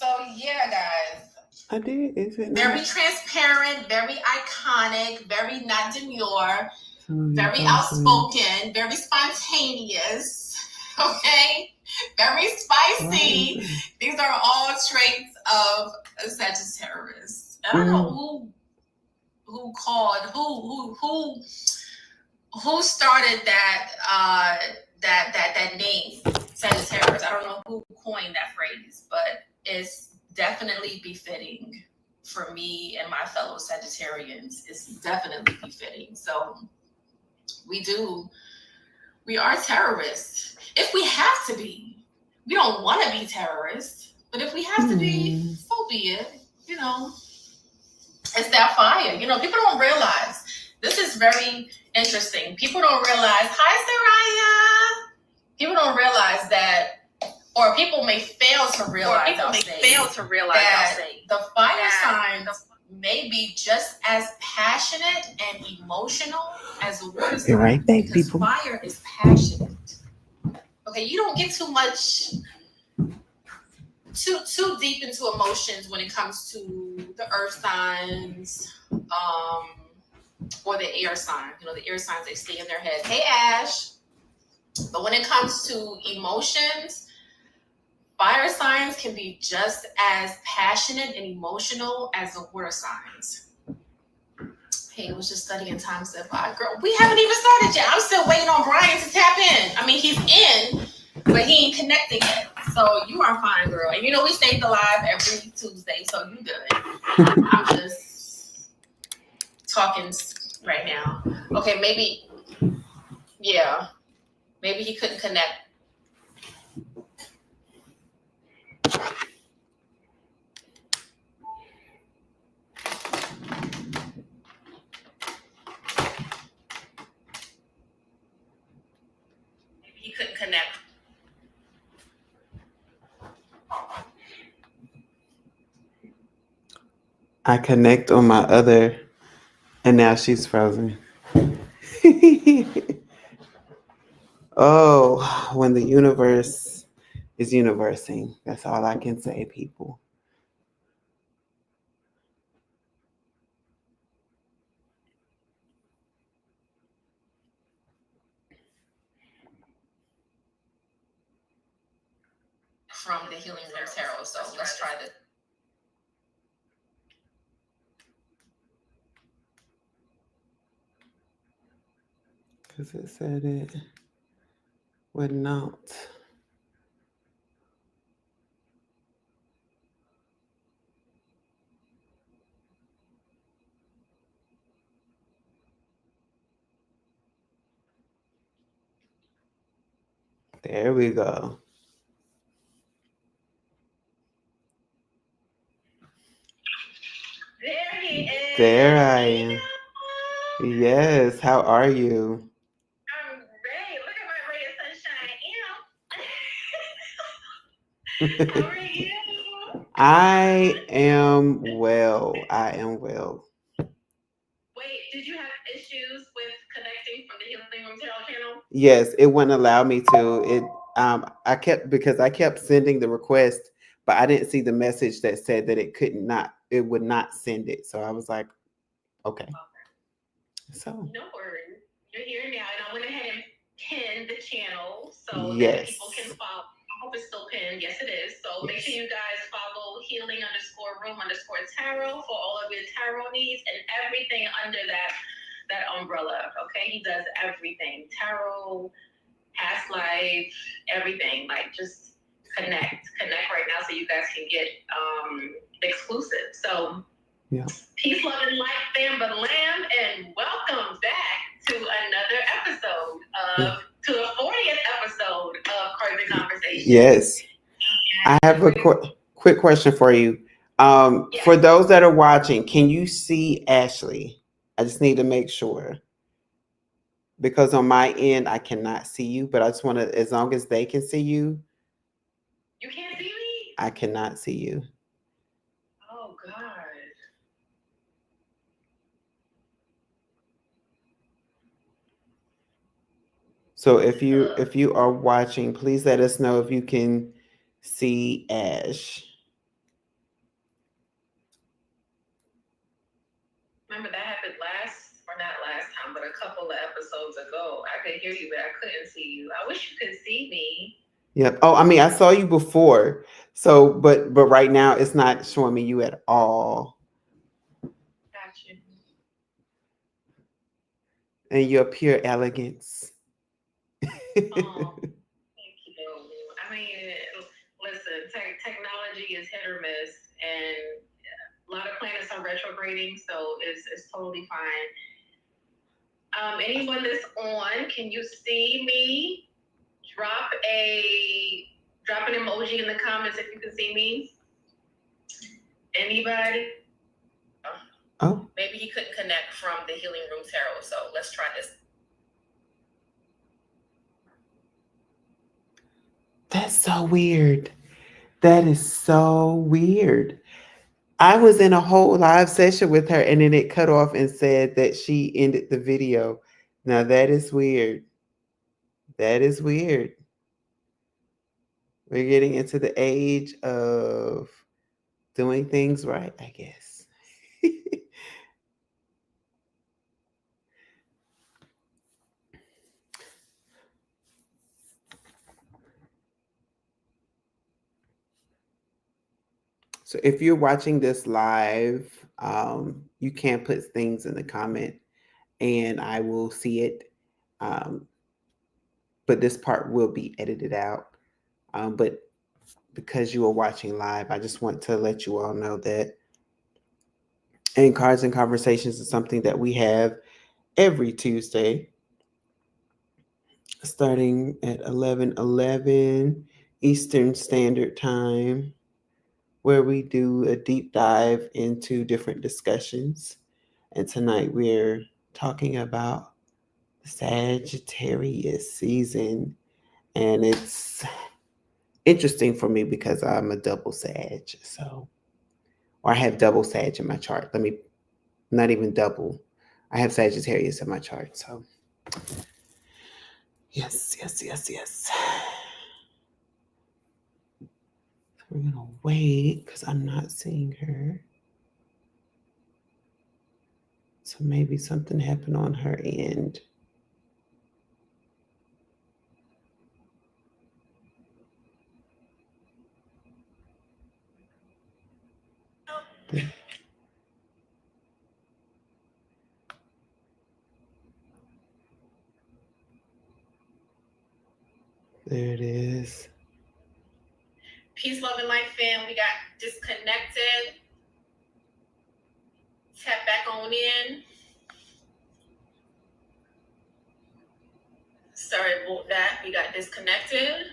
So yeah, guys. I did. Is it very not? transparent, very iconic, very not demure, very outspoken, very spontaneous. Okay, very spicy. These are all traits of a Sagittarius. I don't know who started that name Sagittarius. I don't know who coined that phrase, but it's definitely befitting for me and my fellow Sagittarians. It's definitely befitting. So we are terrorists if we have to be. We don't want to be terrorists, but if we have to be, so be it. You know, it's that fire. You know, people don't realize. This is very interesting. People don't realize. Hi, Soraya. People don't realize that, or people may fail to realize. That the fire signs may be just as passionate and emotional as the water sign. Right back, people. Fire is passionate. Okay, you don't get too deep into emotions when it comes to the earth signs, or the air sign. You know, the air signs, they stay in their head. Hey, Ash. But when it comes to emotions, fire signs can be just as passionate and emotional as the water signs. Hey, I was just studying time step 5. Girl, we haven't even started yet. I'm still waiting on Brian to tap in. I mean, he's in, but he ain't connecting yet. So you are fine, girl. And you know, we stay alive every Tuesday, so you good. I'm just talking right now. Okay, maybe, yeah. Maybe he couldn't connect. I connect on my other, and now she's frozen. Oh, when the universe is universing. That's all I can say, people. From the Healing Room Tarot. So let's try this. Because it said it would not. There we go. There he is. There I am. Yes, how are you? I'm great. Look at my ray of sunshine. How are you? I am well. I am well. Wait, did you have issues with connecting from the Healing Room Tarot channel? Yes, it wouldn't allow me to. I kept sending the request, but I didn't see the message that said that it would not send it. So I was like, okay. So no worries. You're here now, and I went ahead and pinned the channel so yes. that people can follow. I hope it's still pinned. Yes, it is. So make sure you guys follow healing_room_tarot for all of your tarot needs and everything under that umbrella. Okay, he does everything: tarot, past life, everything. Like, just connect right now so you guys can get exclusive. So yeah. Peace, love, and light, fam, but lamb, and welcome back to another episode to the 40th episode of Crazy Conversations. Yes. I have a quick question for you. For those that are watching, can you see Ashley? I just need to make sure. Because on my end, I cannot see you, but I just want to, as long as they can see you. You can't see me? I cannot see you. Oh, God. So if you are watching, please let us know if you can see Ash. Remember that happened not last time, but a couple of episodes ago. I could hear you, but I couldn't see you. I wish you could see me. Yep. Oh, I mean, I saw you before. So, but right now it's not showing me you at all. Gotcha. And your pure elegance. Oh, thank you. I mean, listen, technology is hit or miss, and a lot of planets are retrograding, so it's totally fine. Anyone that's on, can you see me? Drop an emoji in the comments if you can see me. Anybody? Oh. Maybe he couldn't connect from the Healing Room Tarot, so let's try this. That's so weird. That is so weird. I was in a whole live session with her and then it cut off and said that she ended the video. Now that is weird. That is weird. We're getting into the age of doing things right, I guess. So if you're watching this live, you can put things in the comment and I will see it. But this part will be edited out. But because you are watching live, I just want to let you all know that and Cards and Conversations is something that we have every Tuesday, starting at 11:11 Eastern Standard Time, where we do a deep dive into different discussions. And tonight we're talking about Sagittarius season. And it's interesting for me because I'm a double Sag. So, or I have double Sag in my chart. Not even double. I have Sagittarius in my chart. So, yes. We're going to wait because I'm not seeing her. So maybe something happened on her end. There it is. Peace, love, and light, fam. We got disconnected. Tap back on in. Sorry about that. We got disconnected.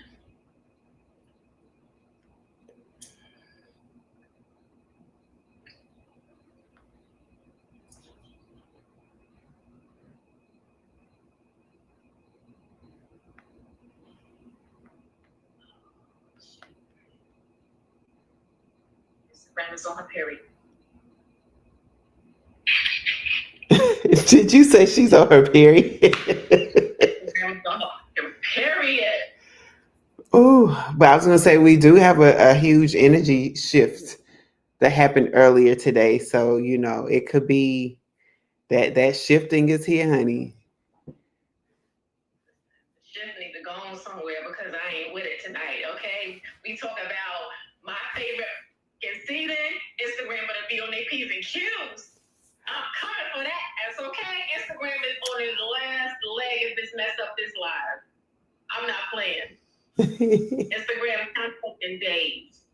Instagram is on her period. Did you say she's on her period? Instagram is on her period. Oh, but I was going to say we do have a huge energy shift that happened earlier today. So, it could be that shifting is here, honey. Shift need to go on somewhere because I ain't with it tonight, okay? We talk about my favorite season, Instagram gonna be on their P's and Q's. I'm coming for that. That's okay. Instagram is on its last leg of this mess up this live. I'm not playing. Instagram content days.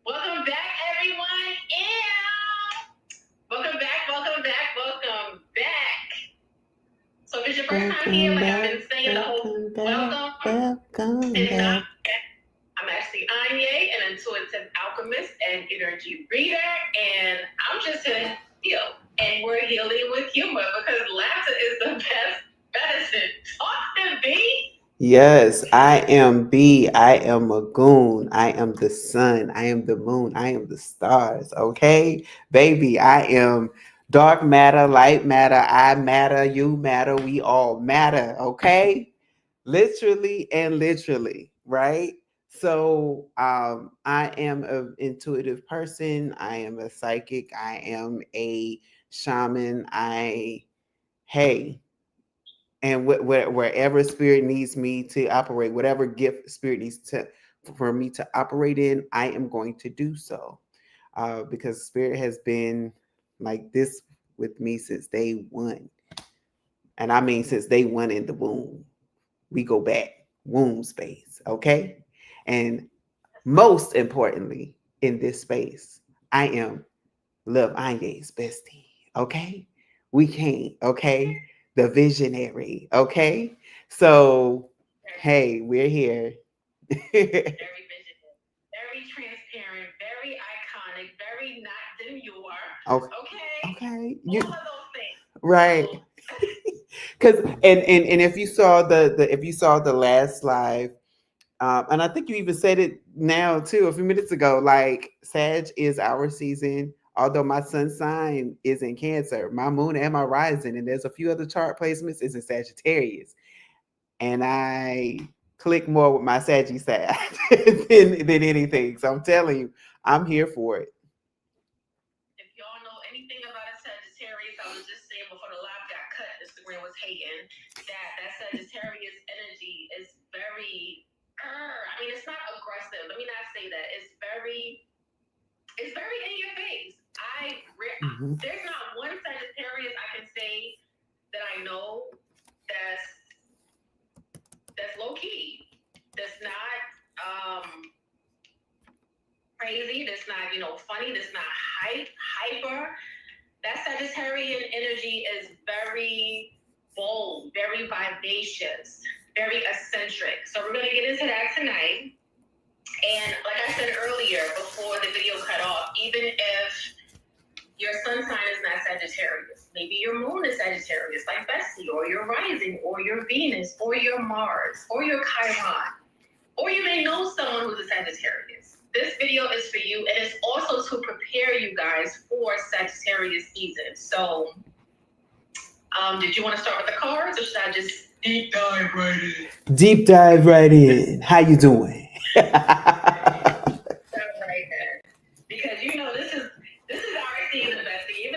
Welcome back, everyone. Welcome back. So if it's your first time here, like I've been saying the whole welcome back. I'm actually Anye, an intuitive alchemist and energy reader, and I'm just here to heal. And we're healing with humor because laughter is the best medicine. Talk to me. Yes, I am B. I am Magoon. I am the sun. I am the moon. I am the stars. Okay, baby, I am dark matter, light matter. I matter. You matter. We all matter. Okay, literally and literally, right? So, I am an intuitive person. I am a psychic. I am a shaman. And wherever spirit needs me to operate, whatever gift spirit needs for me to operate in, I am going to do so. Because spirit has been like this with me since day one. And I mean, since day one in the womb. We go back womb space, okay? And most importantly, in this space, I am Love Anye's bestie, okay? We can't, okay? The visionary, okay? So, hey, we're here. Very visionary, very transparent, very iconic, very not demure. Okay. You, all of those things. Right. So, because and if you saw the last live, and I think you even said it now too a few minutes ago, like Sag is our season. Although my sun sign is in Cancer, my moon and my rising, and there's a few other chart placements is in Sagittarius, and I click more with my Saggy side than anything. So I'm telling you, I'm here for it. If y'all know anything about a Sagittarius, I was just saying before the live got cut, Instagram was hating that Sagittarius energy is very. I mean, it's not aggressive. Let me not say that. It's very in your face. There's not one Sagittarius I can say that I know that's low key. That's not crazy. That's not funny. That's not hyper. That Sagittarian energy is very bold, very vivacious, very eccentric. So we're gonna get into that tonight. And like I said earlier, before the video cut off, even if your sun sign is not Sagittarius, maybe your moon is Sagittarius, like Bessie, or your rising, or your Venus, or your Mars, or your Chiron, or you may know someone who's a Sagittarius. This video is for you, and it's also to prepare you guys for Sagittarius season. So, did you want to start with the cards, or should I just deep dive right in? Deep dive right in. How you doing? Right there. Because this is our season, Bessie.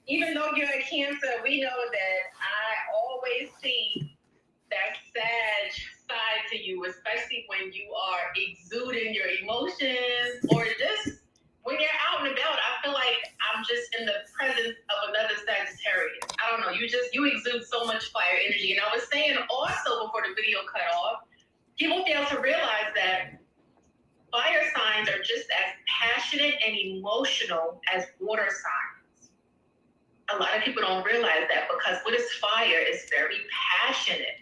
Even though you're a Cancer, we know that I always see that Sag side to you, especially when you are exuding your emotions, or just when you're out and about. I feel like I'm just in the presence of another Sagittarius. I don't know. You exude so much fire energy. And I was saying also before the video cut off, people fail to realize that fire signs are just as passionate and emotional as water signs. A lot of people don't realize that, because what is fire? It's very passionate.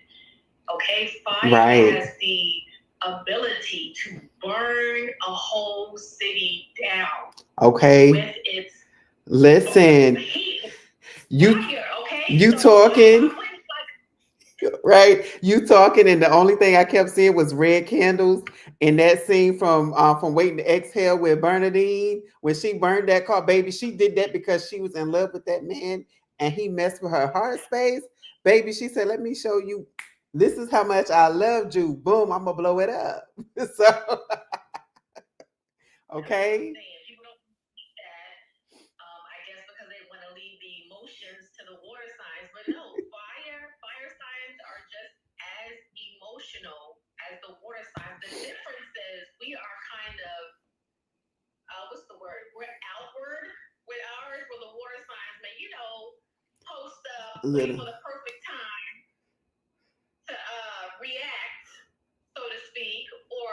Okay, fire has the ability to burn a whole city down. Okay. With its heat. Fire, okay? You talking. Right, you talking, and the only thing I kept seeing was red candles in that scene from Waiting to Exhale with Bernadine, when she burned that car. Baby, she did that because she was in love with that man, and he messed with her heart space. Baby, she said, "Let me show you. This is how much I loved you." Boom, I'm gonna blow it up. So, okay. People don't see that. I guess because they want to leave the emotions to the water signs, but no, fire signs are just as emotional as the water signs. The difference is we are kind of what's the word? We're outward with ours, where the water signs may post up, wait for the perfect time to react, so to speak, or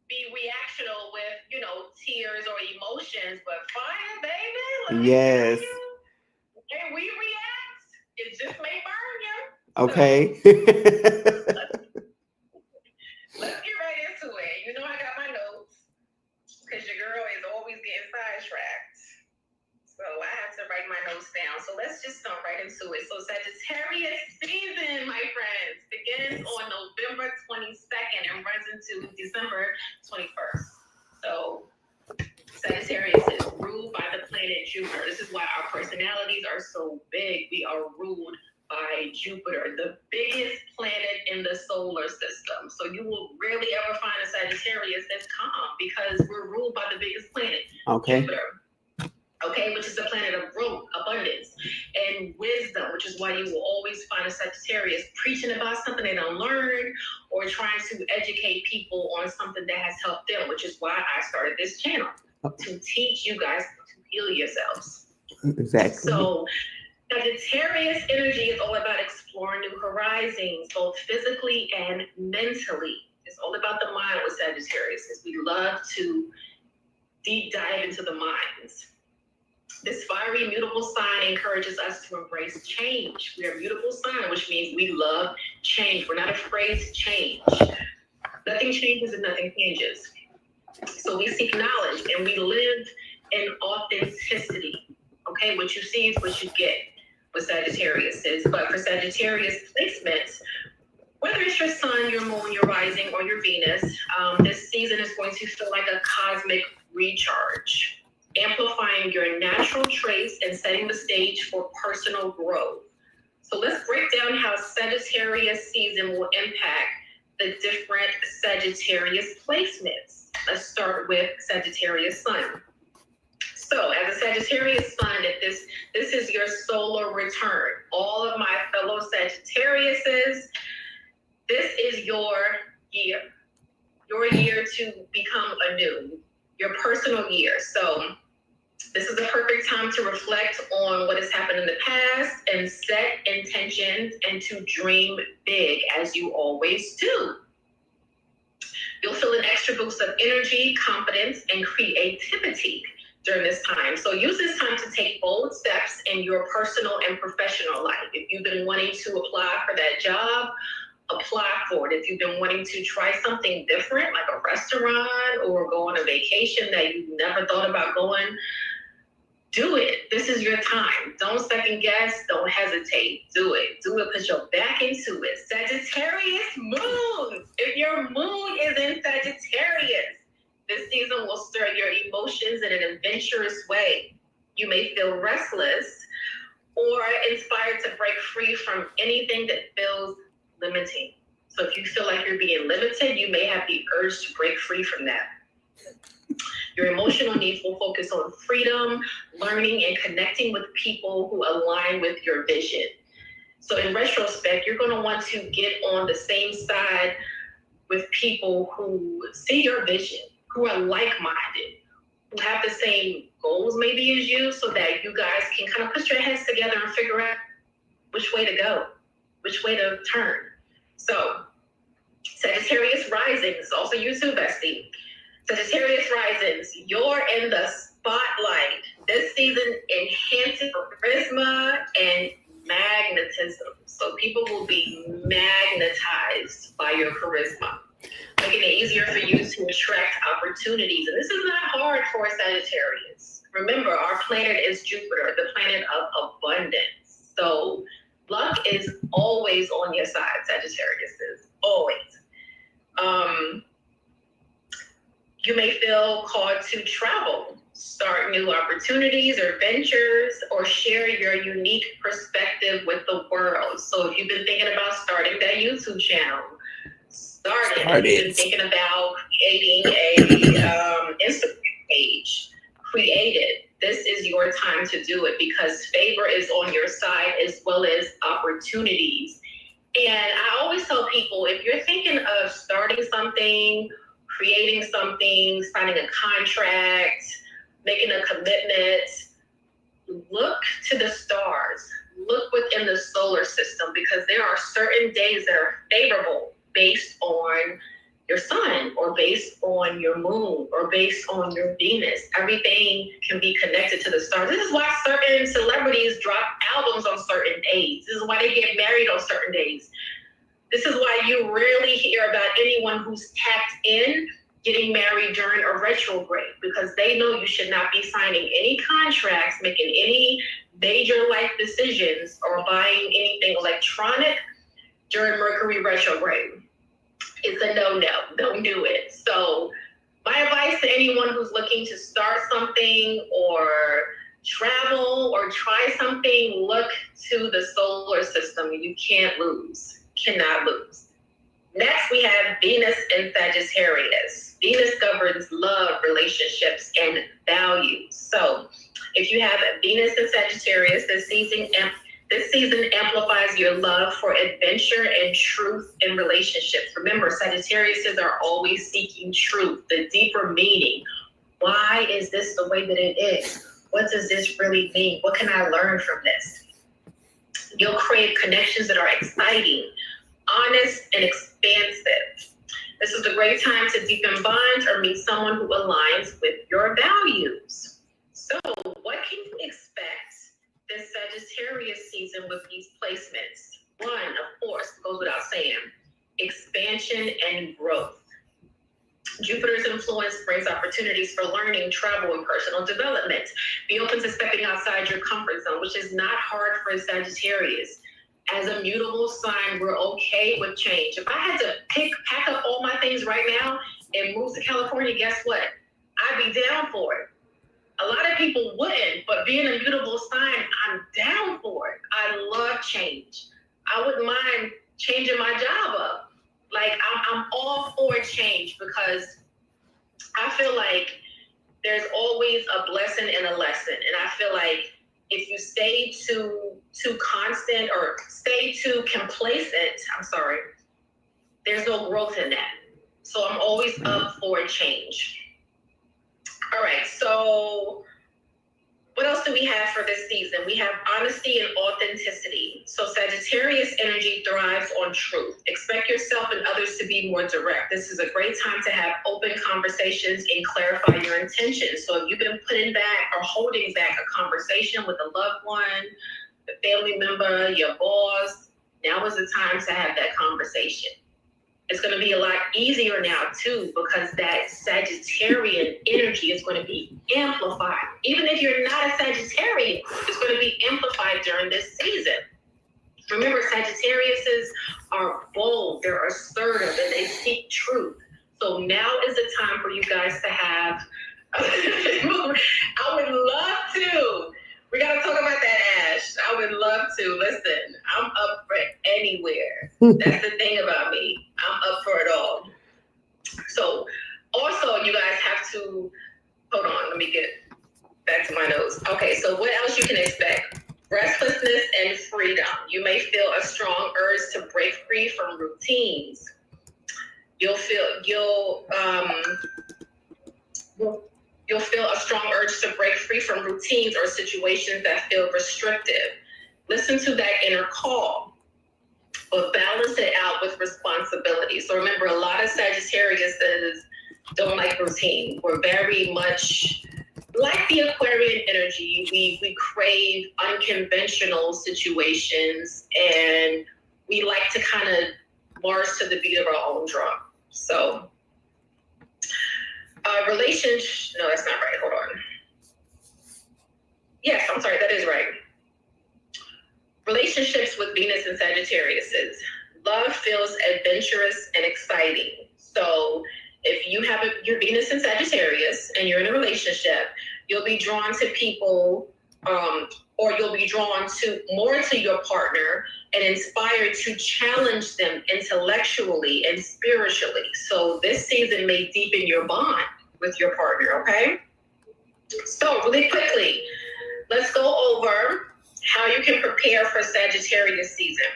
be reactional with tears or emotions. But fire, baby, yes. When we react, it just may burn you. Okay. So, let's get right into it. I got my notes, because your girl is always getting sidetracked. So I have to write my notes down. So let's just jump right into it. So Sagittarius season, my friends, begins on November 22nd and runs into December 21st. So Sagittarius is ruled by the planet Jupiter. This is why our personalities are so big. We are ruled by Jupiter, the biggest planet in the solar system. So you will rarely ever find a Sagittarius that's calm, because we're ruled by the biggest planet, Jupiter. Okay, which is the planet of growth, abundance. why you will always find a Sagittarius preaching about something they don't learn or trying to educate people on something that has helped them, which is why I started this channel, to teach you guys to heal yourselves. Exactly. So Sagittarius energy is all about exploring new horizons, both physically and mentally. It's all about the mind with Sagittarius. We love to deep dive into the minds. This fiery mutable sign encourages us to embrace change. We are a mutable sign, which means we love change. We're not afraid to change. Nothing changes and nothing changes. So we seek knowledge and we live in authenticity. Okay, what you see is what you get with Sagittarius is. But for Sagittarius placements, whether it's your sun, your moon, your rising, or your Venus, this season is going to feel like a cosmic recharge, amplifying your natural traits and setting the stage for personal growth. So let's break down how Sagittarius season will impact the different Sagittarius placements. Let's start with Sagittarius sun. So as a Sagittarius sun, if this is your solar return, all of my fellow Sagittariuses, this is your year to become anew, your personal year. So this is the perfect time to reflect on what has happened in the past and set intentions and to dream big, as you always do. You'll feel an extra boost of energy, confidence, and creativity during this time. So use this time to take bold steps in your personal and professional life. If you've been wanting to apply for that job, apply for it. If you've been wanting to try something different, like a restaurant or go on a vacation that you never thought about going, do it. This is your time. Don't second guess. Don't hesitate. Do it. Do it. Put your back into it. Sagittarius moon. If your moon is in Sagittarius, this season will stir your emotions in an adventurous way. You may feel restless or inspired to break free from anything that feels limiting. So if you feel like you're being limited, you may have the urge to break free from that. Your emotional needs will focus on freedom, learning, and connecting with people who align with your vision. So in retrospect, you're going to want to get on the same side with people who see your vision, who are like-minded, who have the same goals maybe as you, so that you guys can kind of put your heads together and figure out which way to go, which way to turn. So Sagittarius risings, also you too, bestie. Sagittarius risings, you're in the spotlight. This season enhances charisma and magnetism. So people will be magnetized by your charisma, making it easier for you to attract opportunities. And this is not hard for Sagittarius. Remember, our planet is Jupiter, the planet of abundance. So luck is always on your side, Sagittarius is always. You may feel called to travel, start new opportunities or ventures, or share your unique perspective with the world. So if you've been thinking about starting that YouTube channel, start it. If you've been thinking about creating a Instagram page, create it. This is your time to do it because favor is on your side as well as opportunities. And I always tell people, if you're thinking of starting something, creating something, signing a contract, making a commitment, look to the stars, look within the solar system, because there are certain days that are favorable based on your sun or based on your moon or based on your Venus. Everything can be connected to the stars. This is why certain celebrities drop albums on certain days. This is why they get married on certain days. This is why you rarely hear about anyone who's tapped in getting married during a retrograde, because they know you should not be signing any contracts, making any major life decisions, or buying anything electronic during Mercury retrograde. It's a no-no. Don't do it. So my advice to anyone who's looking to start something or travel or try something, look to the solar system. You can't lose. Cannot lose. Next, we have Venus in Sagittarius. Venus governs love, relationships, and values. So if you have Venus in Sagittarius, this This season amplifies your love for adventure and truth in relationships. Remember, Sagittariuses are always seeking truth, the deeper meaning. Why is this the way that it is? What does this really mean? What can I learn from this? You'll crave connections that are exciting, honest, and expansive. This is a great time to deepen bonds or meet someone who aligns with your values. So, what can you expect this Sagittarius season with these placements? One, of course, goes without saying, expansion and growth. Jupiter's influence brings opportunities for learning, travel, and personal development. Be open to stepping outside your comfort zone, which is not hard for a Sagittarius. As a mutable sign, we're okay with change. If I had to pack up all my things right now and move to California, guess what? I'd be down for it. A lot of people wouldn't, but being a mutable sign, I'm down for it. I love change. I wouldn't mind changing my job up. Like, I'm all for change because I feel like there's always a blessing and a lesson. And I feel like if you stay too constant or stay too complacent, there's no growth in that. So I'm always up for change. All right, so what else do we have for this season? We have honesty and authenticity. So Sagittarius energy thrives on truth. Expect yourself and others to be more direct. This is a great time to have open conversations and clarify your intentions. So if you've been putting back or holding back a conversation with a loved one, a family member, your boss, now is the time to have that conversation. It's going to be a lot easier now, too, because that Sagittarian energy is going to be amplified. Even if you're not a Sagittarian, it's going to be amplified during this season. Remember, Sagittariuses are bold, they're assertive, and they seek truth. So now is the time for you guys to have, I would love to. We got to talk about that, Ash. I would love to. Listen, I'm up for anywhere. That's the thing about me. I'm up for it all. So also, you guys have to, hold on, let me get back to my notes. Okay, so what else you can expect? Restlessness and freedom. You may feel a strong urge to break free from routines. You'll feel a strong urge to break free from routines or situations that feel restrictive. Listen to that inner call, but balance it out with responsibility. So remember, a lot of Sagittarius don't like routine. We're very much like the Aquarian energy. We crave unconventional situations, and we like to kind of march to the beat of our own drum. So relationship, no, that's not right. Hold on. Yes, I'm sorry, that is right. Relationships with Venus and Sagittarius. Love feels adventurous and exciting. So if you have your Venus and Sagittarius and you're in a relationship, you'll be drawn to people, or you'll be drawn more to your partner and inspired to challenge them intellectually and spiritually. So this season may deepen your bond with your partner, okay? So really quickly, let's go over how you can prepare for Sagittarius season.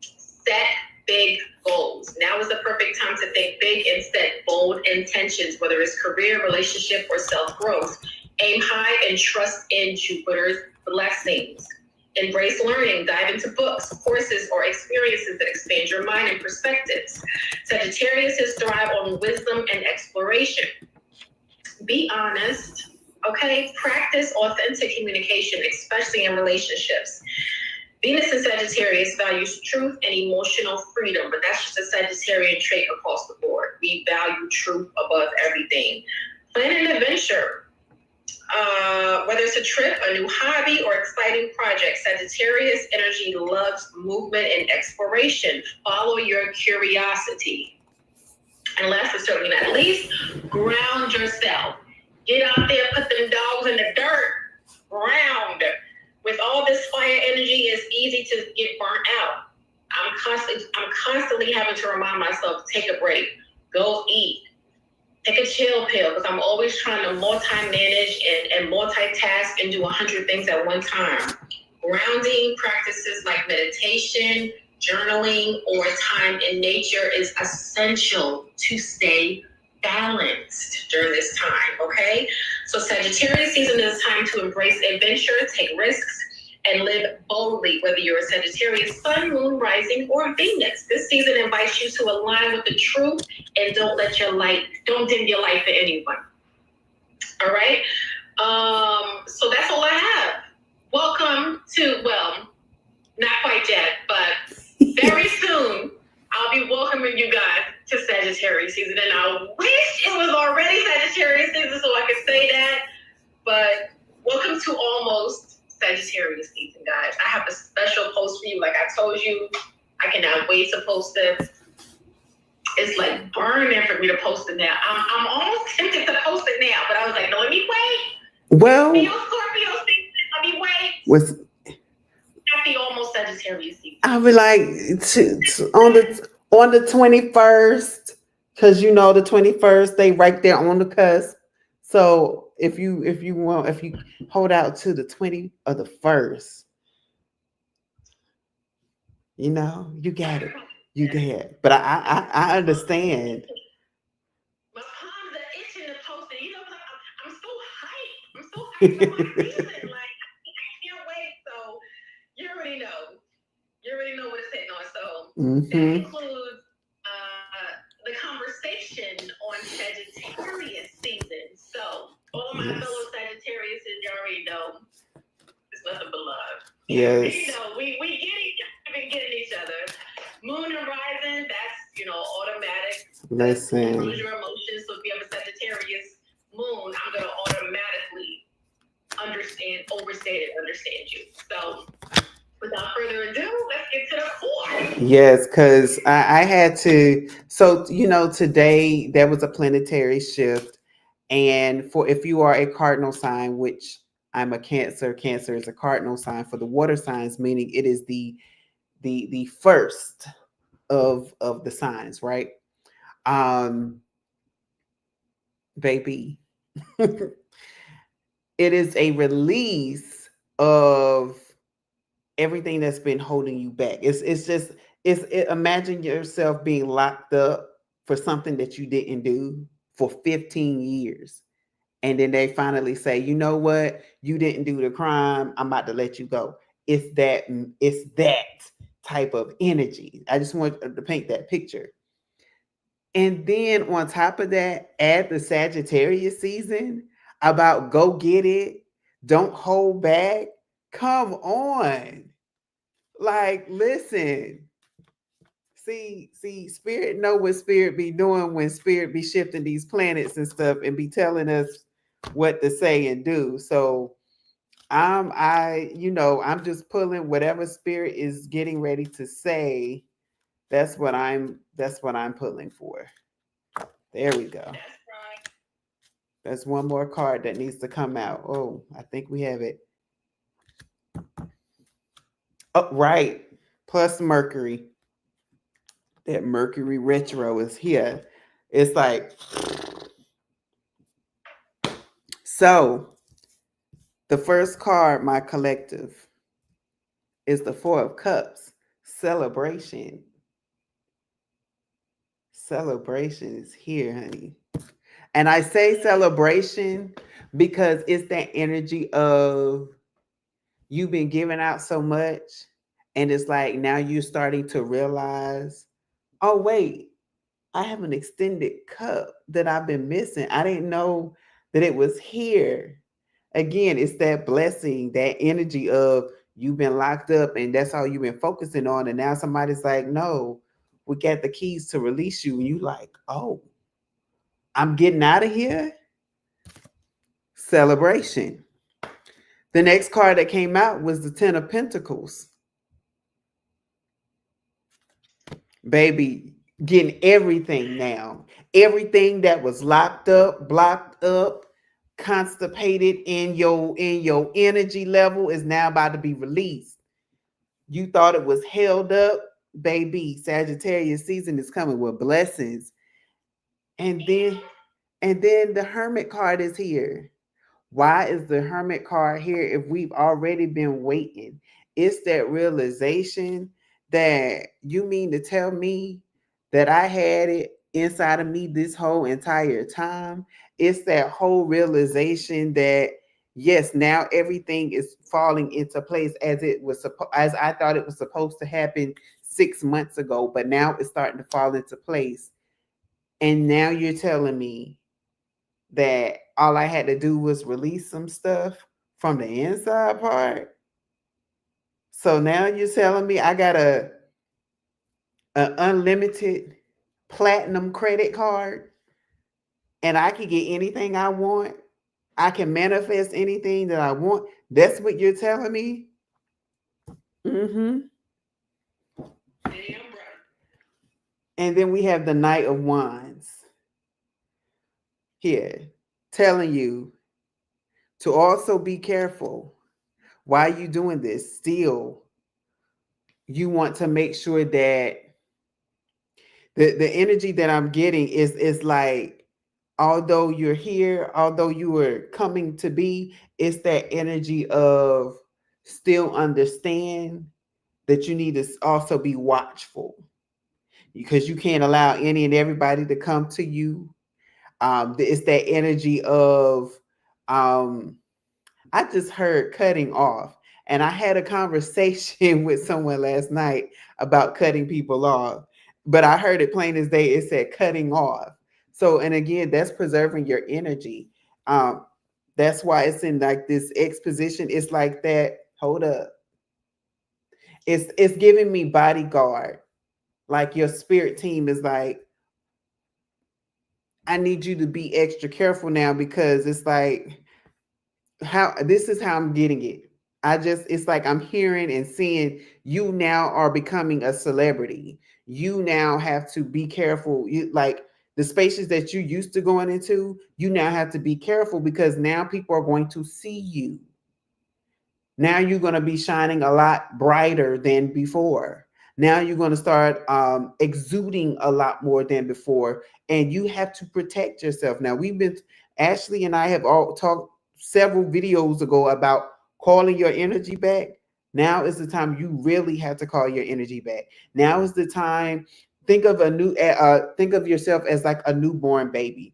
Set big goals. Now is the perfect time to think big and set bold intentions, whether it's career, relationship, or self-growth. Aim high and trust in Jupiter's blessings. Embrace learning. Dive into books, courses, or experiences that expand your mind and perspectives. Sagittarius thrive on wisdom and exploration. Be honest, okay? Practice authentic communication, especially in relationships. Venus in Sagittarius values truth and emotional freedom, but that's just a Sagittarian trait across the board. We value truth above everything. Plan an adventure. Whether it's a trip, a new hobby, or exciting project, Sagittarius energy loves movement and exploration. Follow your curiosity. And last but certainly not least, ground yourself. Get out there, put them dogs in the dirt. Ground. With all this fire energy, it's easy to get burnt out. I'm constantly having to remind myself, take a break, go eat. Take a chill pill, because I'm always trying to multi-manage and multitask and do 100 things at one time. Grounding practices like meditation, journaling, or time in nature is essential to stay balanced during this time, okay? So Sagittarius season is time to embrace adventure, take risks, and live boldly, whether you're a Sagittarius sun, moon, rising, or Venus. This season invites you to align with the truth and don't dim your light for anyone. All right? So that's all I have. Welcome to, well, not quite yet, but very soon I'll be welcoming you guys to Sagittarius season. And I wish it was already Sagittarius season so I could say that. But welcome to almost Sagittarius season, guys. I have a special post for you. Like I told you, I cannot wait to post this. It's like burning for me to post it now. I'm almost tempted to post it now, but I was like, no, let me wait. Well, Scorpio season, let me wait. With Happy almost Sagittarius season. I'll be like on the 21st, because you know the 21st, they right there on the cusp. So if you hold out to the 20 or the 1st, you know, you got it. You did. But I understand. My palms are itching to post it. You know, I'm so hyped. I'm so hyped for my season. Like, I can't wait. So you already know. You already know what it's hitting on. So that includes the conversation on Sagittarius season. So all of my fellow Sagittarius, you already know, it's nothing but love. Yes. You know, we getting each other. Moon and rising, that's, you know, automatic. Listen. Controls your emotions. So if you have a Sagittarius moon, I'm gonna automatically understand you. So without further ado, let's get to the core. Yes, because I had to. So, you know, today there was a planetary shift. And for if you are a cardinal sign, which I'm a Cancer, Cancer is a cardinal sign for the water signs, meaning it is the first of the signs, right? Baby. It is a release of everything that's been holding you back. Imagine yourself being locked up for something that you didn't do for 15 years. And then they finally say, you know what? You didn't do the crime. I'm about to let you go. It's that type of energy. I just want to paint that picture. And then on top of that, add the Sagittarius season about go get it. Don't hold back. Come on. Like, listen. See, Spirit know what Spirit be doing when Spirit be shifting these planets and stuff and be telling us what to say and do. So I'm just pulling whatever Spirit is getting ready to say. That's what I'm pulling for. There we go. That's one more card that needs to come out. Oh, I think we have it. Oh, right. Plus Mercury. That Mercury retro is here. It's like, so the first card, my collective, is the Four of Cups. Celebration. Celebration is here, honey. And I say celebration because it's that energy of you've been giving out so much. And it's like now you're starting to realize, oh, wait, I have an extended cup that I've been missing. I didn't know that it was here. Again, it's that blessing, that energy of you've been locked up and that's all you've been focusing on. And now somebody's like, no, we got the keys to release you. And you like, oh, I'm getting out of here. Celebration. The next card that came out was the Ten of Pentacles. Baby, getting everything now. Everything that was locked up, blocked up, constipated in your energy level is now about to be released. You thought it was held up, baby. Sagittarius season is coming with blessings. And then the Hermit card is here. Why is the Hermit card here if we've already been waiting? It's that realization that you mean to tell me that I had it inside of me this whole entire time. It's that whole realization that yes, now everything is falling into place as it was as I thought it was supposed to happen 6 months ago, but now it's starting to fall into place. And now you're telling me that all I had to do was release some stuff from the inside part. So now you're telling me I got a unlimited platinum credit card and I can get anything I want. I can manifest anything that I want. That's what you're telling me? Mm-hmm. Damn right. And then we have the Knight of Wands here telling you to also be careful. Why are you doing this? Still, you want to make sure that the energy that I'm getting is like, although you're here, although you were coming to be, it's that energy of still understand that you need to also be watchful because you can't allow any and everybody to come to you. It's that energy of I just heard cutting off. And I had a conversation with someone last night about cutting people off. But I heard it plain as day. It said cutting off. So, and again, that's preserving your energy. That's why it's in like this exposition. It's like that. Hold up. It's giving me bodyguard. Like your spirit team is like, I need you to be extra careful now because it's like how this is how I'm getting it. It's like I'm hearing and seeing you now are becoming a celebrity. You now have to be careful. You like the spaces that you used to going into, you now have to be careful because now people are going to see you. Now you're going to be shining a lot brighter than before. Now you're going to start exuding a lot more than before, and you have to protect yourself. Now Ashley and I have all talked several videos ago about calling your energy back. Now is the time you really have to call your energy back. Now is the time. Think of yourself as like a newborn baby.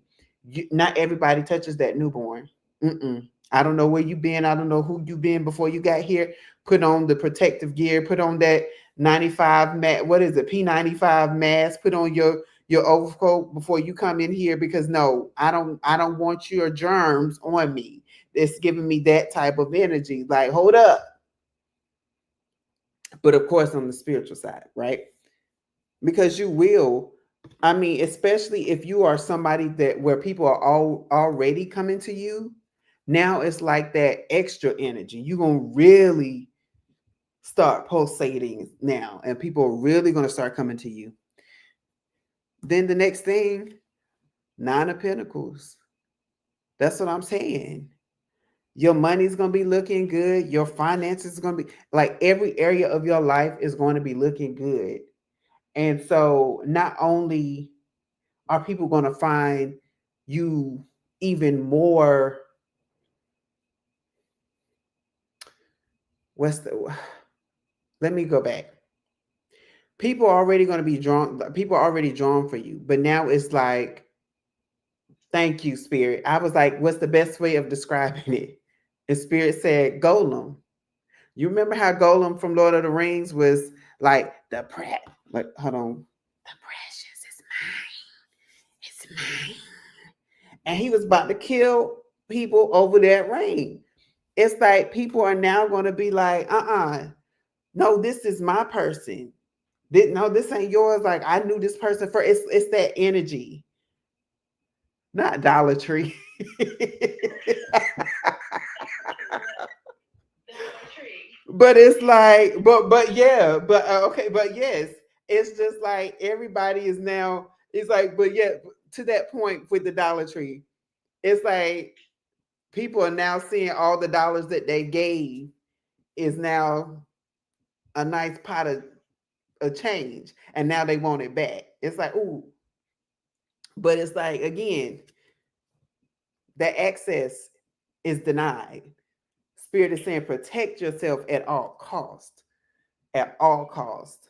Not everybody touches that newborn. Mm-mm. I don't know where you've been. I don't know who you've been before you got here. Put on the protective gear. Put on that 95 mat. What is it? P95 mask. Put on your overcoat before you come in here because no, I don't want your germs on me. It's giving me that type of energy. Like, hold up. But of course, on the spiritual side, right? Because you will. I mean, especially if you are somebody that where people are already coming to you, now it's like that extra energy. You're gonna really start pulsating now, and people are really gonna start coming to you. Then the next thing, Nine of Pentacles. That's what I'm saying. Your money's gonna be looking good. Your finances is gonna be like every area of your life is going to be looking good. And so not only are people going to find you even more let me go back. People are already going to be drawn, people are already drawn for you, but now it's like, thank you, Spirit. I was like, what's the best way of describing it? And Spirit said Golem. You remember how Golem from Lord of the Rings was like like, hold on, the precious is mine, it's mine, and he was about to kill people over that ring. It's like people are now going to be like, no, this is my person. No, this ain't yours. Like I knew this person first. It's that energy, not Dollar Tree. But it's like, but yeah, but okay, but yes, it's just like everybody is now. It's like, but yeah, to that point with the Dollar Tree, it's like people are now seeing all the dollars that they gave is now a nice pot of a change, and now they want it back. It's like, ooh, but it's like again, that access. is denied. Spirit is saying protect yourself at all cost. At all cost.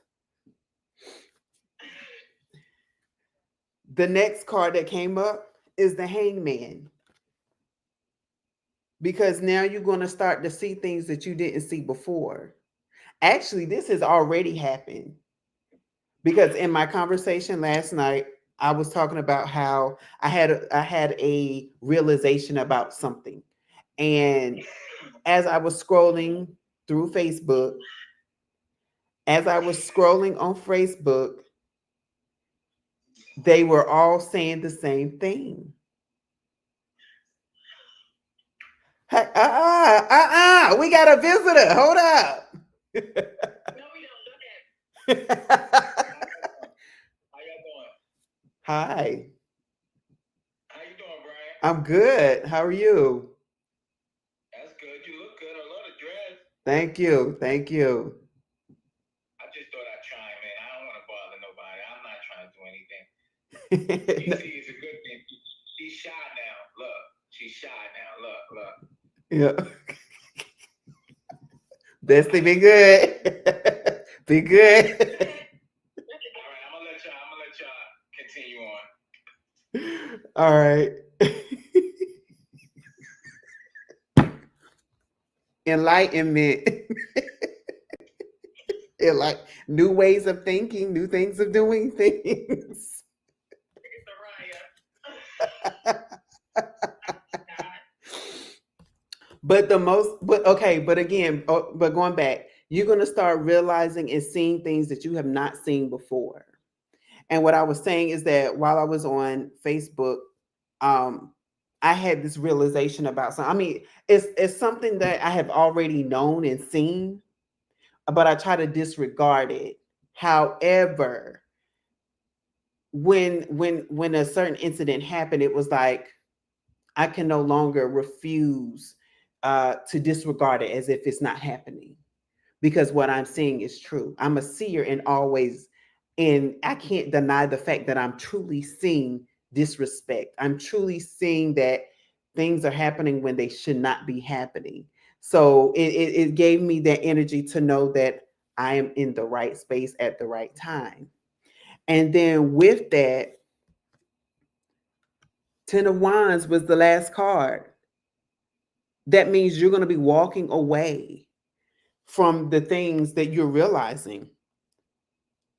The next card that came up is the Hangman. Because now you're going to start to see things that you didn't see before. Actually, this has already happened. Because in my conversation last night, I was talking about how I had a realization about something. And as I was scrolling through Facebook, as I was scrolling on Facebook, they were all saying the same thing. Hey, we got a visitor. Hold up. No, we don't. Look at. How y'all doing? Hi. How you doing, Brian? I'm good. How are you? That's good. You look good. I love the dress. Thank you. Thank you. I just thought I'd chime in. I don't want to bother nobody. I'm not trying to do anything. DC is a good thing. She's shy now. Look. She's shy now. Look. Yeah. Bestie, be good. Be good. All right, I'm gonna let y'all continue on. All right. Enlightenment. Like new ways of thinking, new things of doing things. But going back, you're going to start realizing and seeing things that you have not seen before. And what I was saying is that while I was on Facebook, I had this realization about something. I mean, it's something that I have already known and seen, but I try to disregard it. However, when a certain incident happened, it was like I can no longer refuse to disregard it as if it's not happening, because what I'm seeing is true. I'm a seer and always, and I can't deny the fact that I'm truly seeing disrespect. I'm truly seeing that things are happening when they should not be happening. So it gave me that energy to know that I am in the right space at the right time. And then with that, Ten of Wands was the last card. That means you're going to be walking away from the things that you're realizing.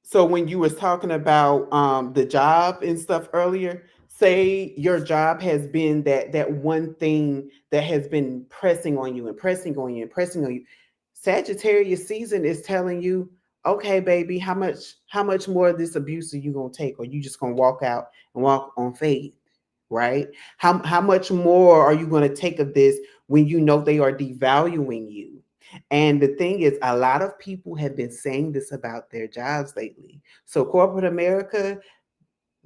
So when you was talking about the job and stuff earlier, say your job has been that one thing that has been pressing on you and pressing on you and pressing on you. Sagittarius season is telling you, okay, baby, how much more of this abuse are you gonna take, or you just gonna walk out and walk on faith, right? How much more are you gonna take of this when you know they are devaluing you? And the thing is, a lot of people have been saying this about their jobs lately. So corporate America,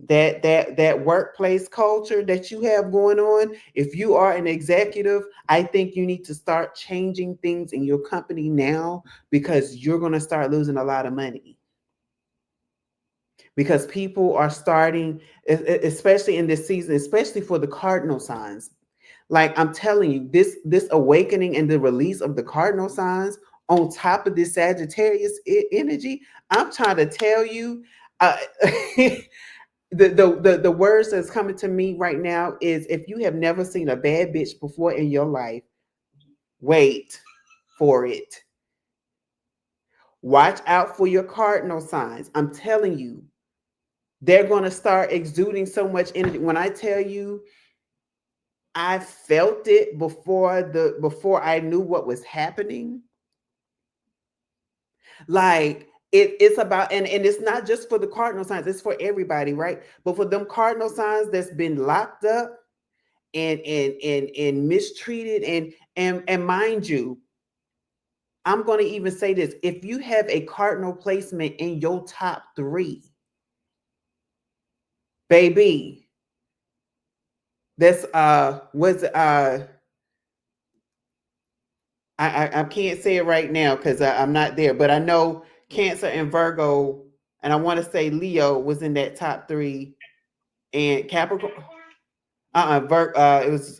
that workplace culture that you have going on, if you are an executive, I think you need to start changing things in your company now, because you're going to start losing a lot of money. Because people are starting, especially in this season, especially for the cardinal signs. Like I'm telling you, this awakening and the release of the cardinal signs on top of this Sagittarius energy, I'm trying to tell you, the words that's coming to me right now is, if you have never seen a bad bitch before in your life, wait for it. Watch out for your cardinal signs. I'm telling you, they're going to start exuding so much energy. When I tell you, I felt it before I knew what was happening. Like it's about, and it's not just for the cardinal signs, it's for everybody, right? But for them cardinal signs that's been locked up and mistreated, and mind you, I'm going to even say this: if you have a cardinal placement in your top 3, baby, that's I can't say it right now because I'm not there, but I know Cancer and Virgo, and I want to say Leo was in that top 3, and Capricorn. It was.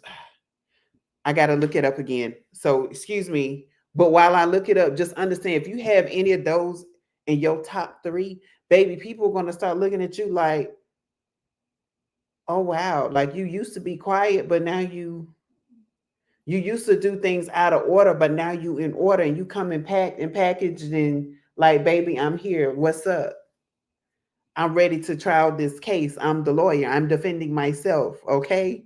I got to look it up again. So excuse me. But while I look it up, just understand if you have any of those in your top 3, baby, people are going to start looking at you like, oh, wow. Like you used to be quiet, but now you used to do things out of order, but now you in order and you come in packed and packaged and like, baby, I'm here. What's up? I'm ready to trial this case. I'm the lawyer. I'm defending myself. Okay.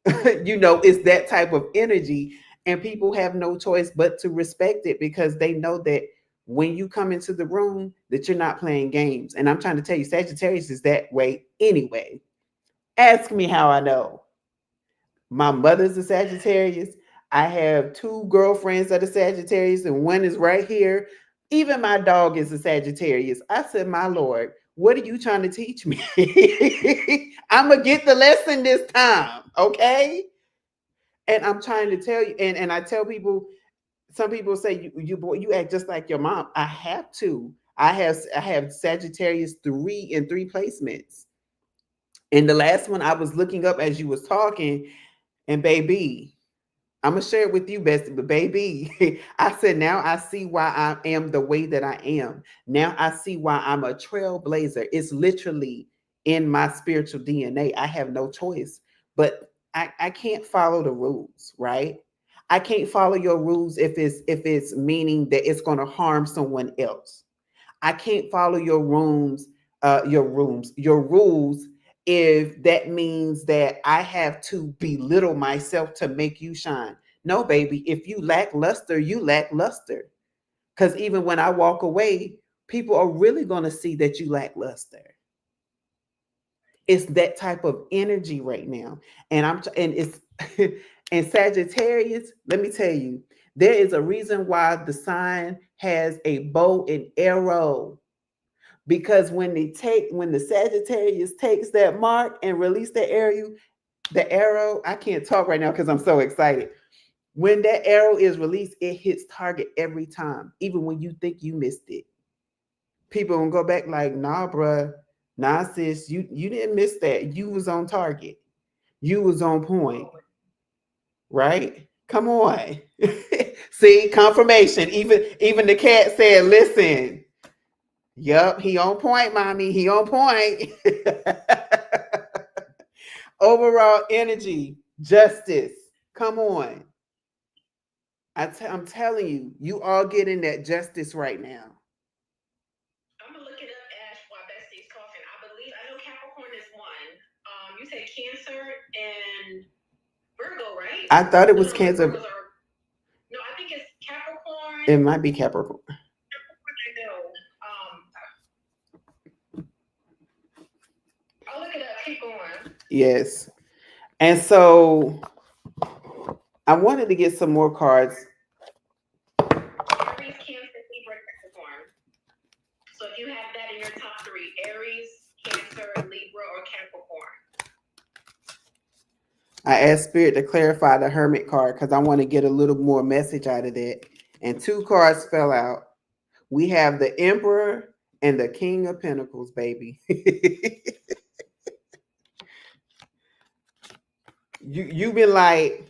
It's that type of energy, and people have no choice but to respect it because they know that when you come into the room that you're not playing games. And I'm trying to tell you, Sagittarius is that way anyway. Ask me how I know. My mother's a Sagittarius. I have 2 girlfriends that are Sagittarius, and one is right here. Even my dog is a Sagittarius. I said, my Lord, what are you trying to teach me? I'm going to get the lesson this time, okay? And I'm trying to tell you, and I tell people, some people say, you act just like your mom. I have to. I have Sagittarius 3 in 3 placements. And the last one I was looking up as you was talking, and baby, I'm gonna share it with you, Bestie, but baby, I said, now I see why I am the way that I am. Now I see why I'm a trailblazer. It's literally in my spiritual DNA. I have no choice, but I can't follow the rules, right? I can't follow your rules if it's meaning that it's gonna harm someone else. I can't follow your rules if that means that I have to belittle myself to make you shine. No, baby, if you lack luster, you lack luster. Because even when I walk away, people are really going to see that you lack luster. It's that type of energy right now. And it's and Sagittarius, let me tell you, there is a reason why the sign has a bow and arrow. Because when the Sagittarius takes that mark and release the arrow, I can't talk right now because I'm so excited. When that arrow is released, it hits target every time, even when you think you missed it. People will go back like, nah, bruh, nah, sis, you didn't miss that. You was on target. You was on point. Right? Come on. See, confirmation. Even the cat said, listen. Yup, he on point, mommy. He on point. Overall energy, justice. Come on. I'm telling you, you all getting that justice right now. I'm gonna look it up, Ash, while Bestie's talking. I know Capricorn is one. You said Cancer and Virgo, right? I thought it was Cancer. No, I think it's Capricorn. It might be Capricorn. I'll look it up. Keep going. Yes. And so I wanted to get some more cards. Aries, Cancer, Libra, Capricorn. So if you have that in your top 3, Aries, Cancer, Libra, or Capricorn. I asked Spirit to clarify the Hermit card because I want to get a little more message out of that. And 2 cards fell out. We have the Emperor and the King of Pentacles, baby. You've been like,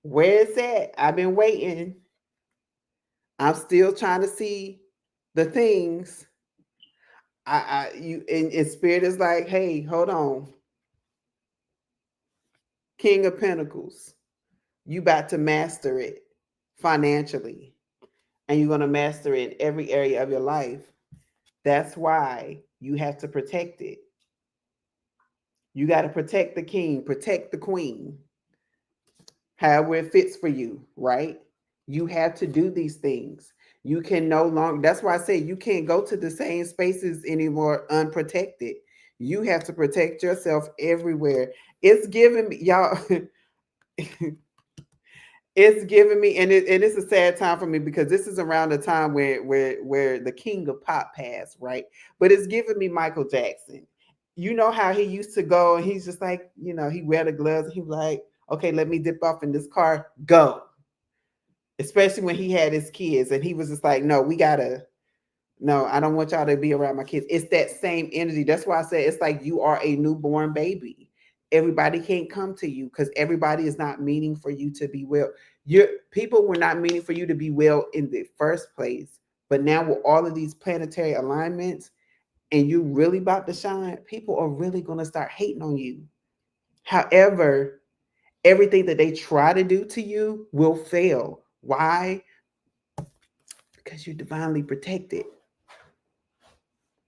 where's that? I've been waiting. I'm still trying to see the things. And Spirit is like, hey, hold on. King of Pentacles, you about to master it financially, and you're going to master it in every area of your life. That's why you have to protect it. You got to protect the king, protect the queen, however it fits for you, right? You have to do these things. You can no longer, that's why I say you can't go to the same spaces anymore unprotected. You have to protect yourself everywhere. It's giving me, y'all, it's giving me, and it's a sad time for me because this is around the time where the king of pop passed, right? But it's giving me Michael Jackson. You know how he used to go and he's just like, he wear the gloves and he was like, okay, let me dip off in this car, go. Especially when he had his kids and he was just like, no, I don't want y'all to be around my kids. It's that same energy. That's why I say it's like you are a newborn baby. everybody can't come to you because everybody is not meaning for you to be well. People were not meaning for you to be well in the first place. But now with all of these planetary alignments and you really about to shine, people are really going to start hating on you. However, everything that they try to do to you will fail. Why? Because you're divinely protected.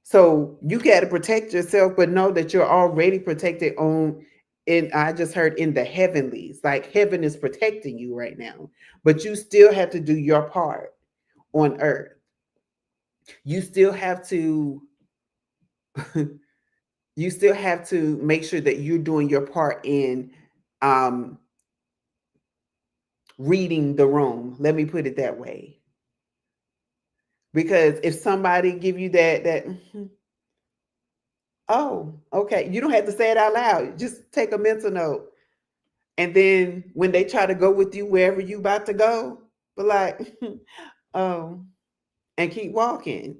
So you got to protect yourself, but know that you're already protected I just heard in the heavenlies, like heaven is protecting you right now, but you still have to do your part on earth. You still have to, you still have to make sure that you're doing your part in reading the room. Let me put it that way. Because if somebody give you that, oh, okay, you don't have to say it out loud. Just take a mental note. And then when they try to go with you wherever you about to go, but like, oh, and keep walking.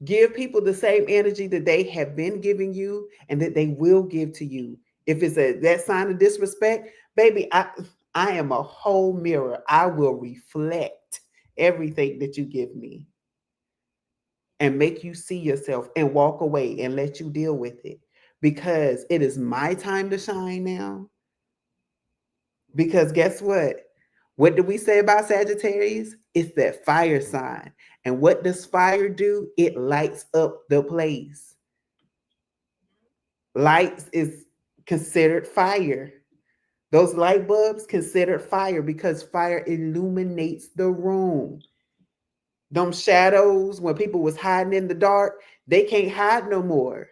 Give people the same energy that they have been giving you and that they will give to you. If it's that sign of disrespect, baby, I am a whole mirror. I will reflect everything that you give me and make you see yourself and walk away and let you deal with it, because it is my time to shine now. Because guess what? What do we say about Sagittarius? It's that fire sign. And what does fire do? It lights up the place. Lights is considered fire. Those light bulbs considered fire because fire illuminates the room. Them shadows, when people was hiding in the dark, they can't hide no more.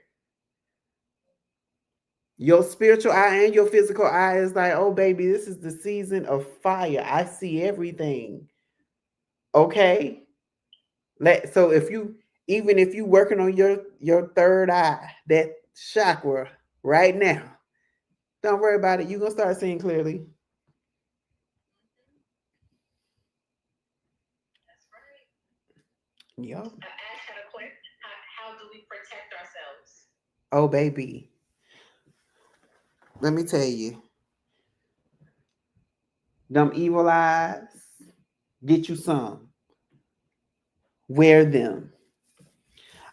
Your spiritual eye and your physical eye is like, oh baby, this is the season of fire. I see everything. Okay. So even if you working on your third eye, that chakra right now, don't worry about it. You're gonna start seeing clearly. That's right. Yep. Ash had a question. How do we protect ourselves? Oh baby. Let me tell you. Them evil eyes, get you some. Wear them.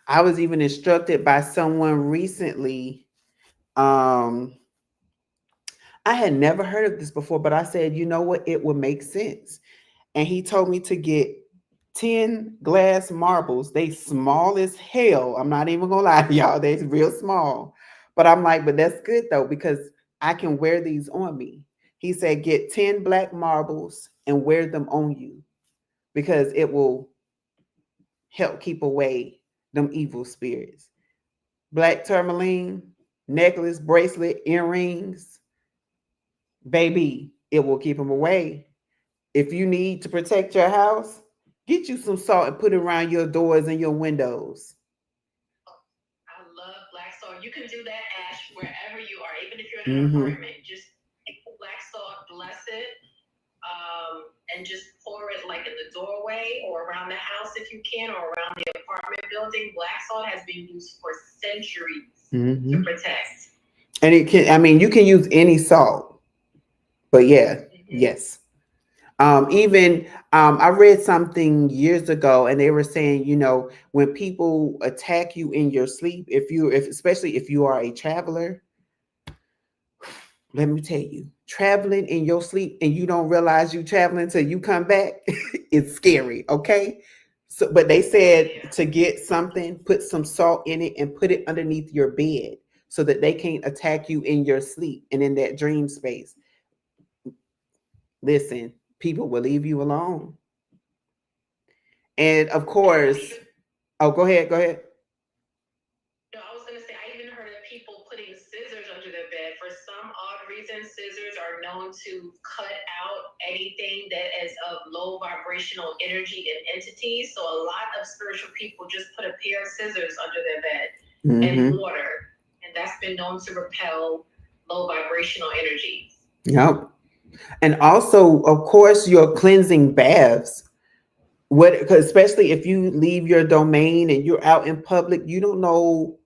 I was even instructed by someone recently. I had never heard of this before, but I said, you know what? It would make sense. And he told me to get 10 glass marbles. They small as hell. I'm not even gonna lie to y'all. They're real small. But I'm like, but that's good though, because I can wear these on me. He said, get 10 black marbles and wear them on you, because it will help keep away them evil spirits. Black tourmaline, necklace, bracelet, earrings, baby, it will keep them away. If you need to protect your house, get you some salt and put it around your doors and your windows. I love black salt. You can do that, Ash, wherever you are, even if you're in an apartment. Just take the black salt, bless it, and just pour it like in the doorway or around the house if you can, or around the apartment building. Black salt has been used for centuries to protect. And it can, I mean, you can use any salt, but yeah, yes. Even I read something years ago, and they were saying, you know, when people attack you in your sleep, especially if you are a traveler, let me tell you, traveling in your sleep and you don't realize you traveling until you come back, it's scary. Okay. So, but they said to get something, put some salt in it and put it underneath your bed so that they can't attack you in your sleep and in that dream space. Listen, people will leave you alone. And of course, oh, go ahead. No, I was going to say, I even heard of people putting scissors under their bed. For some odd reason, scissors are known to cut out anything that is of low vibrational energy and entities. So a lot of spiritual people just put a pair of scissors under their bed and water. And that's been known to repel low vibrational energy. Yep. And also, of course, your cleansing baths. Especially if you leave your domain and you're out in public, you don't know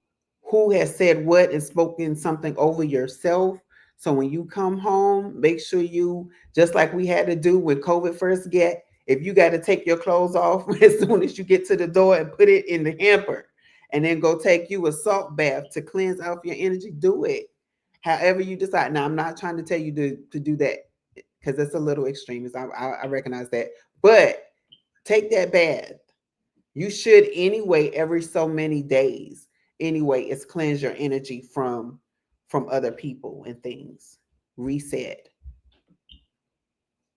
who has said what and spoken something over yourself. So when you come home, make sure you, just like we had to do when COVID first get, if you got to take your clothes off as soon as you get to the door and put it in the hamper, and then go take you a salt bath to cleanse out your energy, do it. However you decide. Now, I'm not trying to tell you to do that because that's a little extreme. I recognize that. But take that bath. You should anyway every so many days. Anyway, it's cleanse your energy from other people and things. Reset.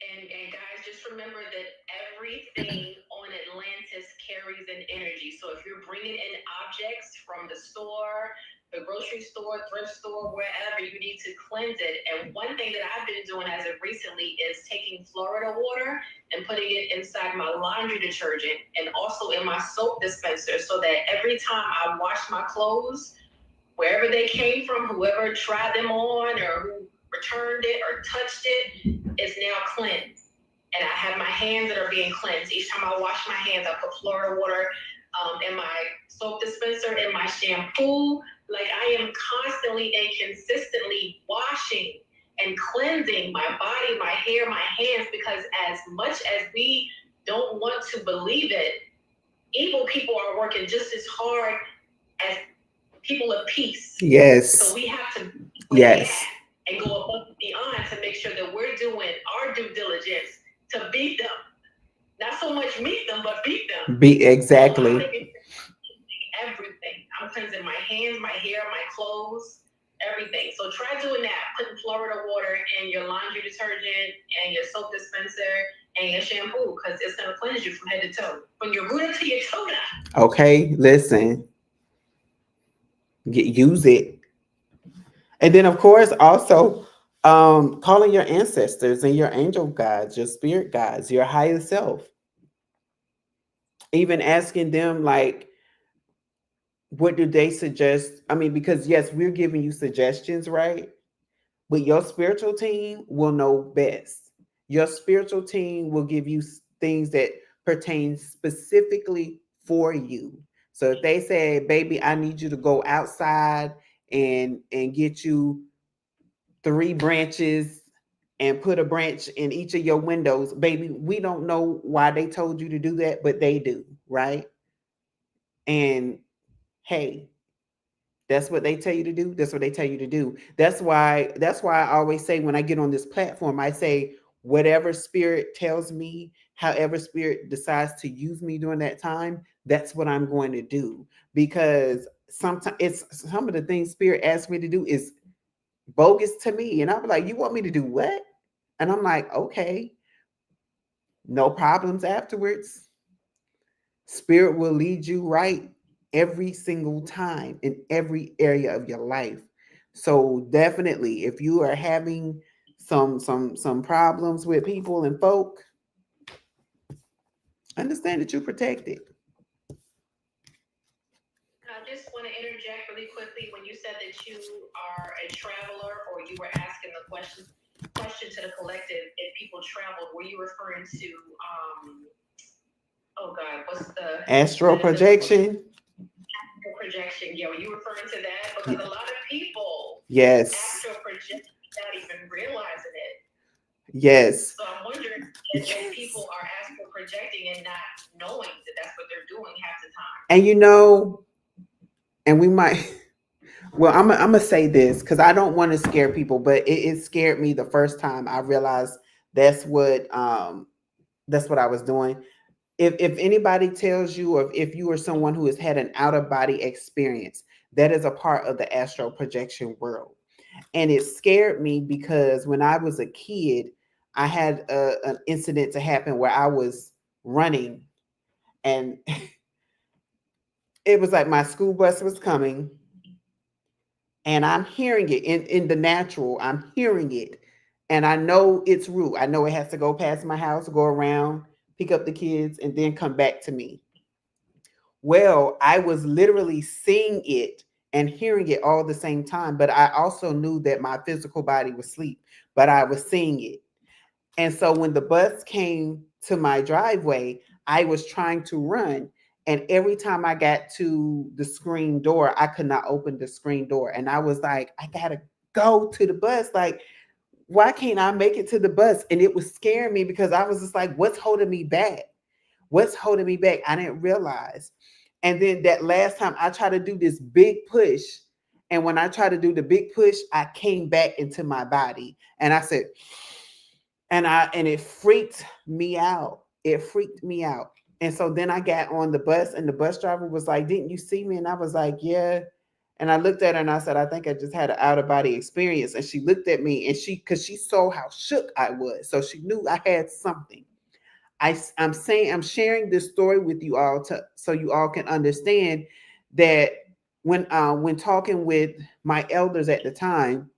And guys, just remember that everything on Atlantis carries an energy. So if you're bringing in objects from the store, the grocery store, thrift store, wherever, you need to cleanse it. And one thing that I've been doing as of recently is taking Florida water and putting it inside my laundry detergent and also in my soap dispenser, so that every time I wash my clothes, wherever they came from, whoever tried them on or who returned it or touched it, is now cleansed. And I have my hands that are being cleansed. Each time I wash my hands, I put Florida water in my soap dispenser, in my shampoo. Like, I am constantly and consistently washing and cleansing my body, my hair, my hands, because as much as we don't want to believe it, evil people are working just as hard as people of peace. Yes. So we have to yes. And go above and beyond to make sure that we're doing our due diligence to beat them. Not so much meet them, but beat them. Exactly. Everything. I'm cleansing my hands, my hair, my clothes, everything. So try doing that. Putting Florida water in your laundry detergent and your soap dispenser and your shampoo, because it's going to cleanse you from head to toe. From your root to your toe. Okay, listen. Use it. And then, of course, also calling your ancestors and your angel guides, your spirit guides, your higher self. Even asking them, like, what do they suggest? I mean, because yes, we're giving you suggestions, right? But your spiritual team will know best. Your spiritual team will give you things that pertain specifically for you. So if they say, baby, I need you to go outside and get you 3 branches and put a branch in each of your windows, baby, we don't know why they told you to do that, but they do, right? And hey, that's what they tell you to do. That's what they tell you to do. That's why I always say, when I get on this platform, I say, whatever spirit tells me, however spirit decides to use me during that time, that's what I'm going to do. Because sometimes it's some of the things spirit asks me to do is bogus to me. And I'm like, you want me to do what? And I'm like, okay, no problems afterwards. Spirit will lead you right every single time in every area of your life. So definitely, if you are having some problems with people and folk, understand that you're protected. I just want to interject really quickly. When you said that you are a traveler, or you were asking the question to the collective, if people traveled, were you referring to oh God, what's the astral projection? Astral projection, yeah. Were you referring to that? Because a lot of people astral project without even realizing it. Yes. So I'm wondering if people are astral projecting and not knowing that that's what they're doing half the time. And you know, and we might, well, I'm gonna say this because I don't want to scare people, but it scared me the first time I realized that's what I was doing. If anybody tells you, or if you are someone who has had an out of body experience, that is a part of the astral projection world. And it scared me because when I was a kid, I had an incident to happen where I was running, and it was like my school bus was coming, and I'm hearing it in the natural. I'm hearing it, and I know its route. I know it has to go past my house, go around, pick up the kids, and then come back to me. Well, I was literally seeing it and hearing it all the same time, but I also knew that my physical body was asleep, but I was seeing it. And so when the bus came to my driveway, I was trying to run. And every time I got to the screen door, I could not open the screen door. And I was like, I gotta go to the bus. Like, why can't I make it to the bus? And it was scaring me because I was just like, what's holding me back? What's holding me back? I didn't realize. And then that last time I tried to do this big push. And when I tried to do the big push, I came back into my body. And I said, and it freaked me out. It freaked me out. And so then I got on the bus and the bus driver was like, didn't you see me? And I was like, yeah. And I looked at her and I said, I think I just had an out of body experience. And she looked at me and because she saw how shook I was. So she knew I had something. I'm sharing this story with you all so you all can understand that when talking with my elders at the time,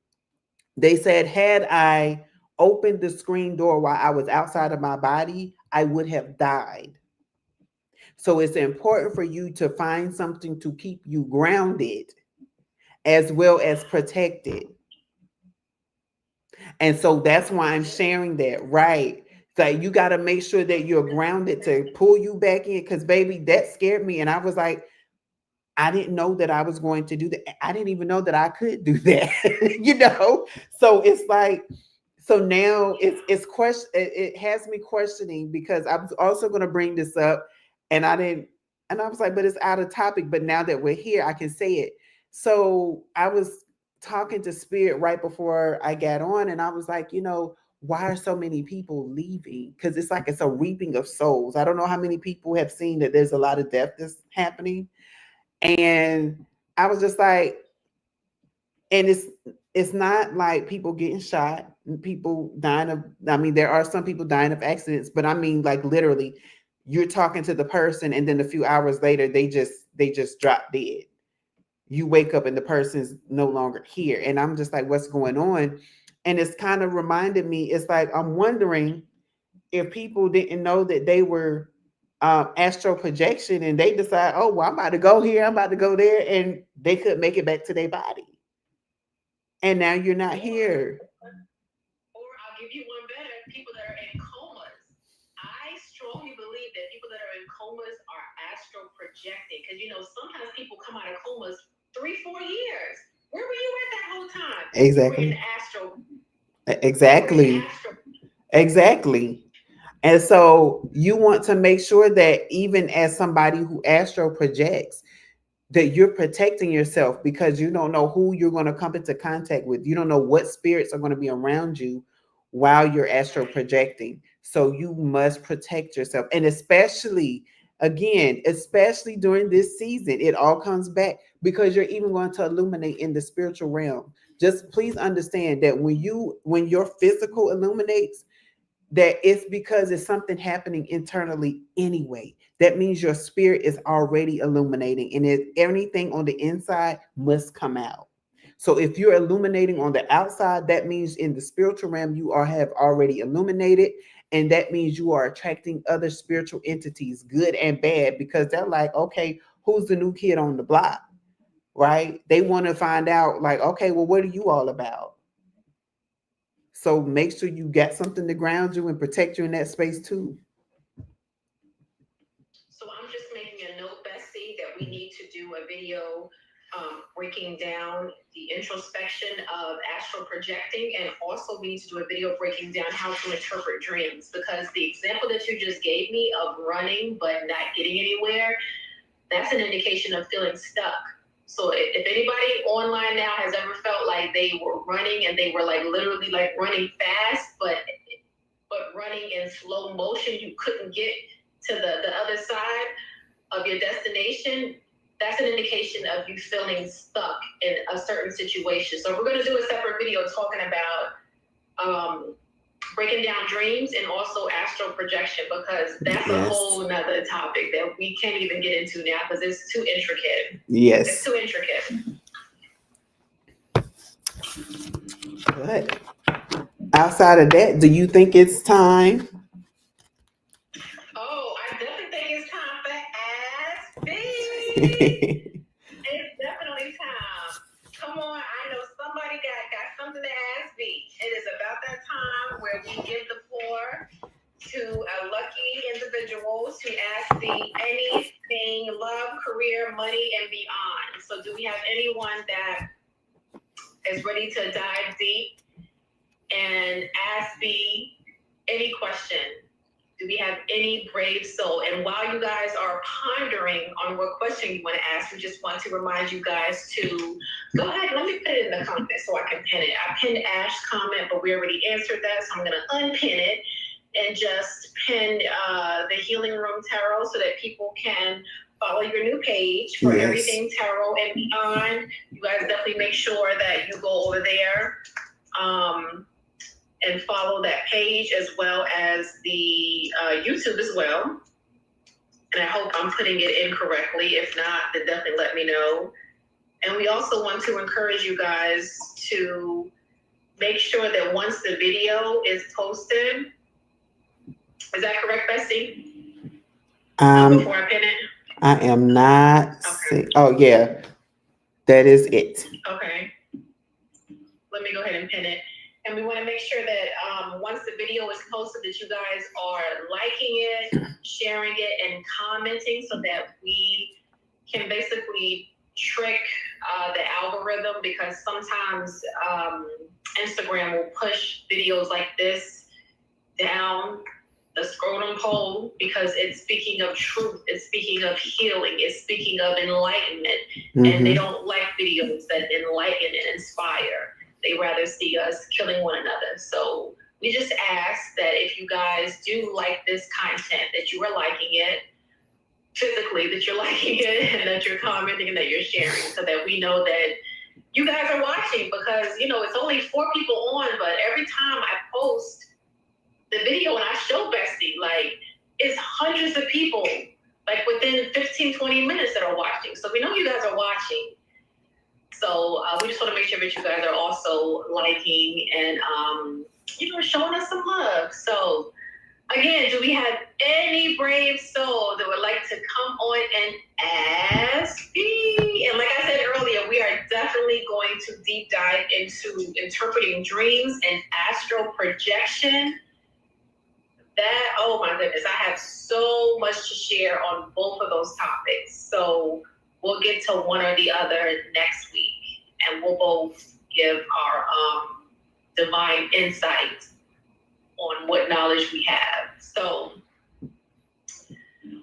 they said, had I opened the screen door while I was outside of my body, I would have died. So it's important for you to find something to keep you grounded as well as protected. And so that's why I'm sharing that, right? So you got to make sure that you're grounded to pull you back in. Because, baby, that scared me. And I was like, I didn't know that I was going to do that. I didn't even know that I could do that, So it's like, so now it has me questioning, because I was also going to bring this up and I was like, but it's out of topic. But now that we're here, I can say it. So I was talking to Spirit right before I got on, and I was like, why are so many people leaving? Because it's like it's a reaping of souls. I don't know how many people have seen that there's a lot of death that's happening. And I was just like, and it's not like people getting shot and people dying of, I mean, there are some people dying of accidents, but I mean, like, literally, you're talking to the person and then a few hours later, they just drop dead. You wake up and the person's no longer here. And I'm just like, what's going on? And it's kind of reminded me, it's like, I'm wondering if people didn't know that they were astral projection and they decide, oh, well, I'm about to go here, I'm about to go there, and they could make it back to their body. And now you're not here. Or I'll give you one better, people that are in comas. I strongly believe that people that are in comas are astral projecting. Because, sometimes people come out of comas 3-4 years. Where were you at that whole time? Exactly. You were in astral. Exactly. Exactly. And so you want to make sure that even as somebody who astral projects, that you're protecting yourself, because you don't know who you're going to come into contact with. You don't know what spirits are going to be around you while you're astral projecting. So you must protect yourself. And especially during this season, it all comes back, because you're even going to illuminate in the spiritual realm. Just please understand that when your physical illuminates, that it's because it's something happening internally anyway. That means your spirit is already illuminating, and anything on the inside must come out. So if you're illuminating on the outside, that means in the spiritual realm you have already illuminated, and that means you are attracting other spiritual entities, good and bad, because they're like, okay, who's the new kid on the block, right? They want to find out, like, okay, well, what are you all about? So make sure you got something to ground you and protect you in that space too. So I'm just making a note, Bessie, that we need to do a video breaking down the introspection of astral projecting, and also we need to do a video breaking down how to interpret dreams, because the example that you just gave me of running but not getting anywhere, that's an indication of feeling stuck. So if anybody online now has ever felt like they were running and they were like literally like running fast, but running in slow motion, you couldn't get to the other side of your destination, that's an indication of you feeling stuck in a certain situation. So we're going to do a separate video talking about breaking down dreams and also astral projection, because that's a whole nother topic that we can't even get into now because it's too intricate. Yes. It's too intricate. But outside of that, do you think it's time? Oh, I definitely think it's time for Ask B. It's definitely time. Come on, I know somebody got something to ask B. It is about that time where we give the floor to a lucky individual to ask B anything, love, career, money, and beyond. So do we have anyone that is ready to dive deep and ask me any question. Do we have any brave soul? And while you guys are pondering on what question you want to ask, we just want to remind you guys to go ahead. Let me put it in the comments so I can pin it. I pinned Ash's comment, but we already answered that, so I'm going to unpin it and just pin the Healing Room Tarot so that people can follow your new page for everything tarot and beyond. You guys definitely make sure that you go over there and follow that page, as well as the YouTube as well. And I hope I'm putting it in correctly. If not, then definitely let me know. And we also want to encourage you guys to make sure that once the video is posted, is that correct, Bessie? Before I pin it? I am not. Okay. Oh, yeah. That is it. Okay. Let me go ahead and pin it. And we want to make sure that once the video is posted, that you guys are liking it, sharing it, and commenting so that we can basically trick the algorithm, because sometimes Instagram will push videos like this down the scrotum pole because it's speaking of truth, it's speaking of healing, it's speaking of enlightenment, and they don't like videos that enlighten and inspire. They rather see us killing one another. So we just ask that if you guys do like this content, that you are liking it physically, that you're liking it, and that you're commenting and that you're sharing, so that we know that you guys are watching. Because, you know, it's only 4 people on, but every time I post the video and I show Bessie, like, it's hundreds of people, like within 15, 20 minutes that are watching. So we know you guys are watching. So we just want to make sure that you guys are also liking and, showing us some love. So again, do we have any brave soul that would like to come on and ask me? And like I said earlier, we are definitely going to deep dive into interpreting dreams and astral projection. That, oh my goodness, I have so much to share on both of those topics. So we'll get to one or the other next week, and we'll both give our divine insight on what knowledge we have. So,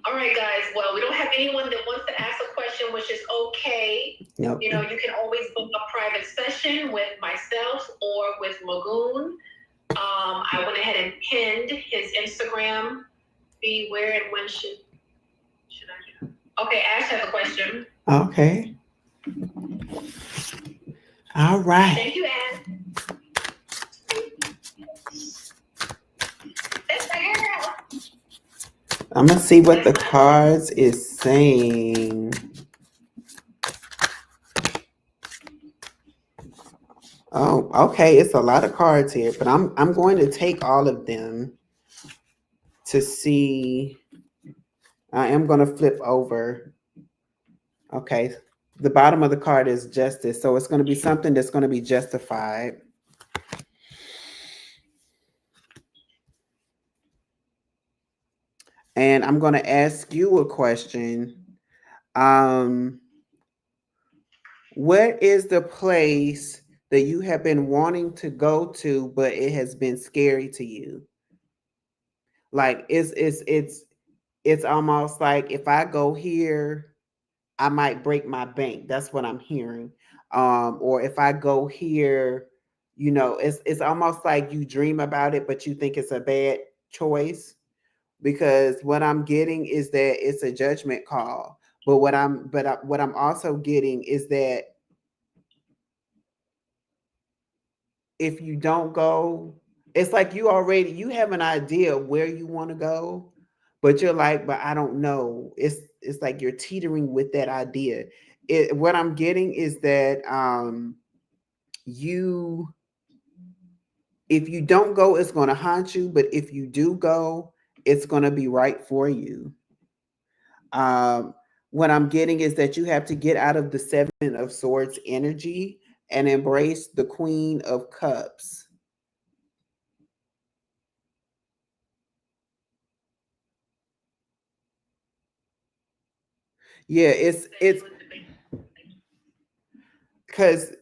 all right, guys. Well, we don't have anyone that wants to ask a question, which is okay. Nope. You know, you can always book a private session with myself or with Magoon. I went ahead and pinned his Instagram. Be where and when should I do? Okay, Ash has a question. Okay. All right. Thank you, Ash. That's my girl. I'm gonna see what the cards is saying. Oh, okay. It's a lot of cards here, but I'm going to take all of them to see. I am going to flip over. Okay. The bottom of the card is justice. So it's going to be something that's going to be justified. And I'm going to ask you a question. Where is the place that you have been wanting to go to, but it has been scary to you? Like it's almost like if I go here, I might break my bank. That's what I'm hearing. Or if I go here, it's almost like you dream about it, but you think it's a bad choice. Because what I'm getting is that it's a judgment call. But what I'm also getting is that if you don't go, it's like you have an idea of where you want to go, but you're like, but I don't know. It's like you're teetering with that idea. What I'm getting is that if you don't go, it's going to haunt you. But if you do go, it's going to be right for you. What I'm getting is that you have to get out of the 7 of Swords energy and embrace the Queen of Cups. Yeah, it's because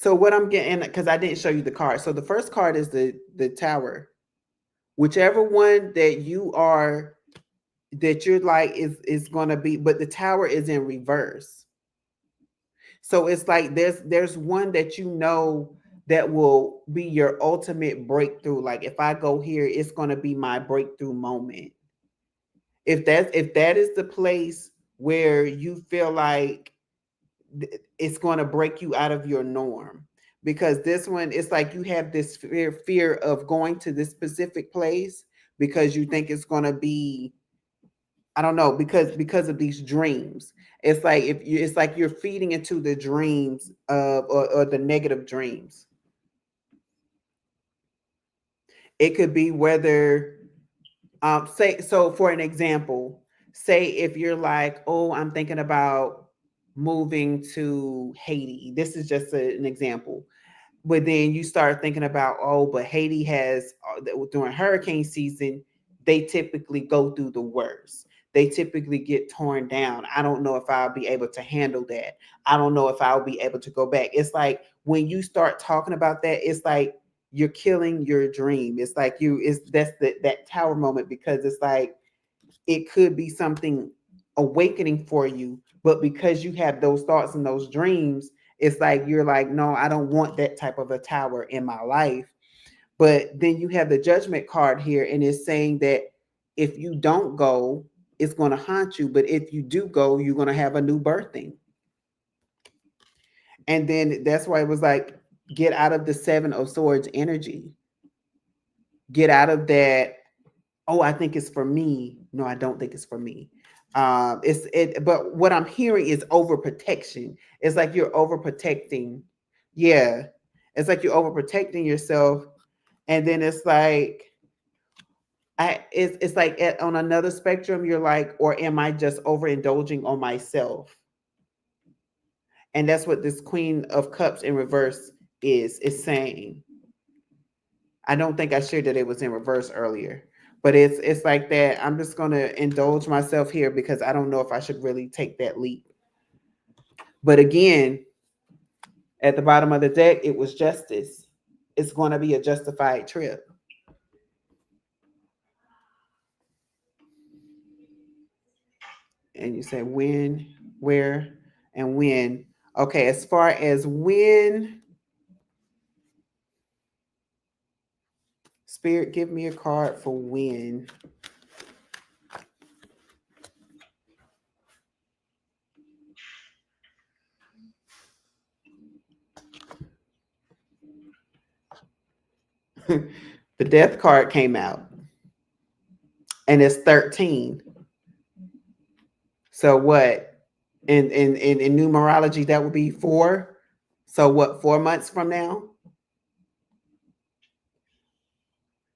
So what I'm getting, because I didn't show you the card. So the first card is the Tower. Whichever one that you're like is going to be, but the Tower is in reverse. So it's like there's one that you know that will be your ultimate breakthrough. Like if I go here, it's going to be my breakthrough moment. If that is the place where you feel like it's going to break you out of your norm, because this one, it's like you have this fear of going to this specific place because you think it's going to be, I don't know, because of these dreams. It's like it's like you're feeding into the dreams of or the negative dreams. It could be whether say, so for an example, say if you're like, oh, I'm thinking about moving to Haiti. This is just an example. But then you start thinking about, oh, but Haiti has, during hurricane season, they typically go through the worst. They typically get torn down. I don't know if I'll be able to handle that. I don't know if I'll be able to go back. It's like when you start talking about that, it's like you're killing your dream. It's like that's that Tower moment, because it's like it could be something awakening for you, but because you have those thoughts and those dreams, it's like you're like, no, I don't want that type of a tower in my life. But then you have the Judgment card here, and it's saying that if you don't go, it's going to haunt you, but if you do go, you're going to have a new birthing. And then that's why it was like, get out of the Seven of Swords energy. Get out of that, oh, I think it's for me. No, I don't think it's for me. But what I'm hearing is overprotection. It's like you're overprotecting. Yeah. It's like you're overprotecting yourself. And then it's like, it's like on another spectrum, you're like, or am I just overindulging on myself? And that's what this Queen of Cups in reverse is saying. I don't think I shared that it was in reverse earlier, but it's like that. I'm just going to indulge myself here because I don't know if I should really take that leap. But again, at the bottom of the deck, it was justice. It's going to be a justified trip. And you said when, where, and when. Okay, as far as when, Spirit, give me a card for when. The Death card came out, and it's 13. So what? In numerology, that would be 4. So what, 4 months from now?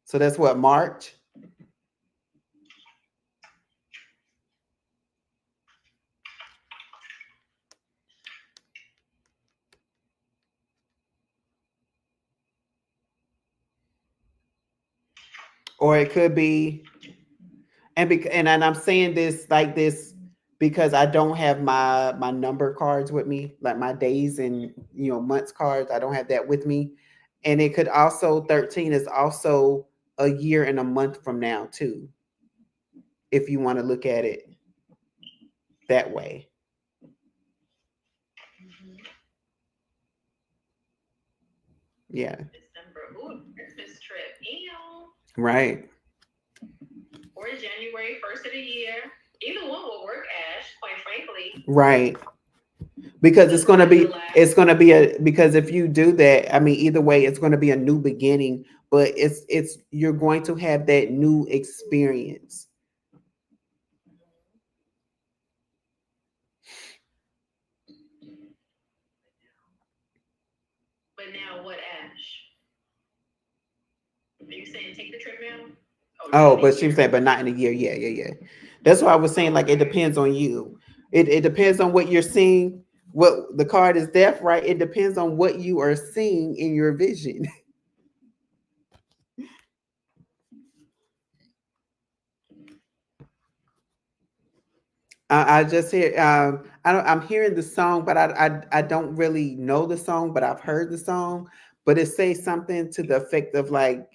So that's what, March? Or it could be, and I'm saying this like this because I don't have my number cards with me, like my days and months cards. I don't have that with me. And it could also, 13 is also a year and a month from now too, if you want to look at it that way. Yeah. December. Ooh, Christmas trip. Ew. Right. Or January 1st of the year. Either one will work, Ash, quite frankly. Right. Because it's going to be because if you do that, I mean, either way, it's going to be a new beginning, but you're going to have that new experience. But now what, Ash? Are you saying take the trip now? Oh, but she said, but not in a year. Yeah. That's why I was saying, like, it depends on you. It depends on what you're seeing. What the card is death, right? It depends on what you are seeing in your vision. I just hear I'm hearing the song, but I don't really know the song, but I've heard the song. But it says something to the effect of like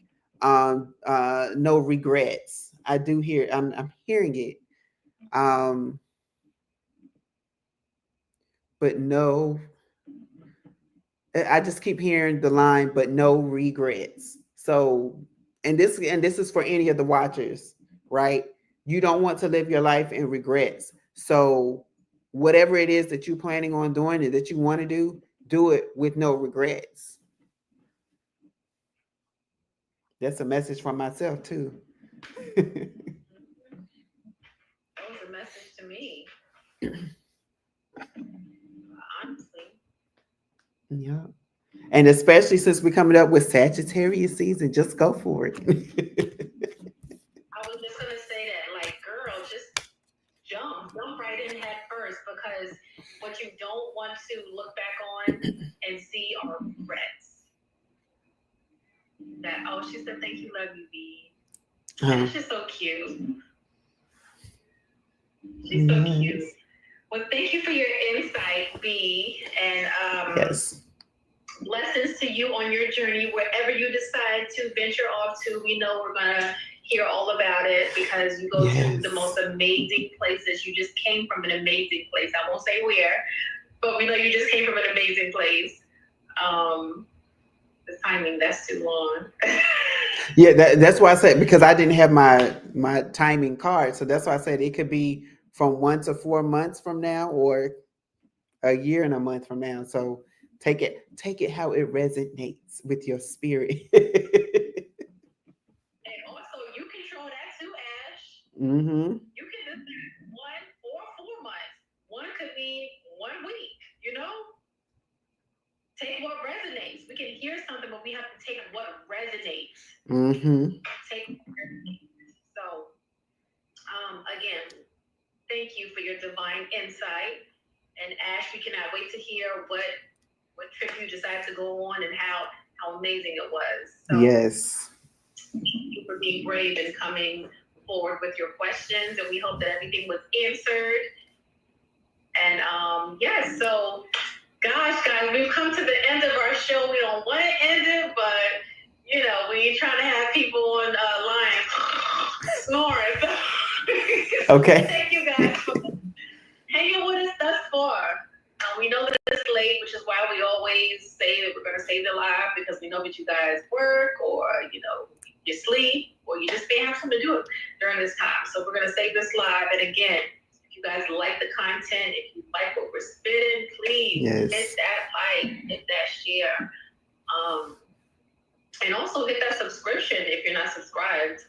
no regrets. I do hear I'm hearing it. But no, I just keep hearing the line, but no regrets. So, and this is for any of the watchers, right? You don't want to live your life in regrets. So, whatever it is that you're planning on doing and that you want to do it with no regrets. That's a message from myself too. That was a message to me. Honestly. Yeah. And especially since we're coming up with Sagittarius season, just go for it. I was just gonna say that, like, girl, just jump right in head first, because what you don't want to look back on and see are regrets. That, oh, she said, thank you, love you, B. That's just so cute. She's so cute. Well, thank you for your insight, B, and Yes. lessons to you on your journey, wherever you decide to venture off to. We know we're gonna hear all about it, because you go to the most amazing places. You just came from an amazing place. I won't say where, but we know you just came from an amazing place. The timing, that's too long. Yeah, that's why I said, because I didn't have my timing card, so that's why I said it could be from 1 to 4 months from now, or a year and a month from now. So take it how it resonates with your spirit. And also, you control that too, Ash. Mm-hmm. You can do 1 or 4 months. One could be 1 week. You know, take what resonates. We can hear something, but we have to take what resonates. Mm-hmm. Take what resonates. So, again, thank you for your divine insight. And Ash, we cannot wait to hear what trip you decided to go on and how amazing it was. So, Yes. thank you for being brave and coming forward with your questions, and we hope that everything was answered. And yes, so gosh, guys, we've come to the end of our show. We don't want to end it, but you know, we trying to have people on line snoring. Okay. Thank you guys for hanging with us thus far. We know that it's late, which is why we always say that we're going to save the live, because we know that you guys work, or you know, you sleep, or you just may have something to do during this time. So we're going to save this live. And again, if you guys like the content, if you like what we're spitting, please hit that like, hit that share, and also hit that subscription if you're not subscribed.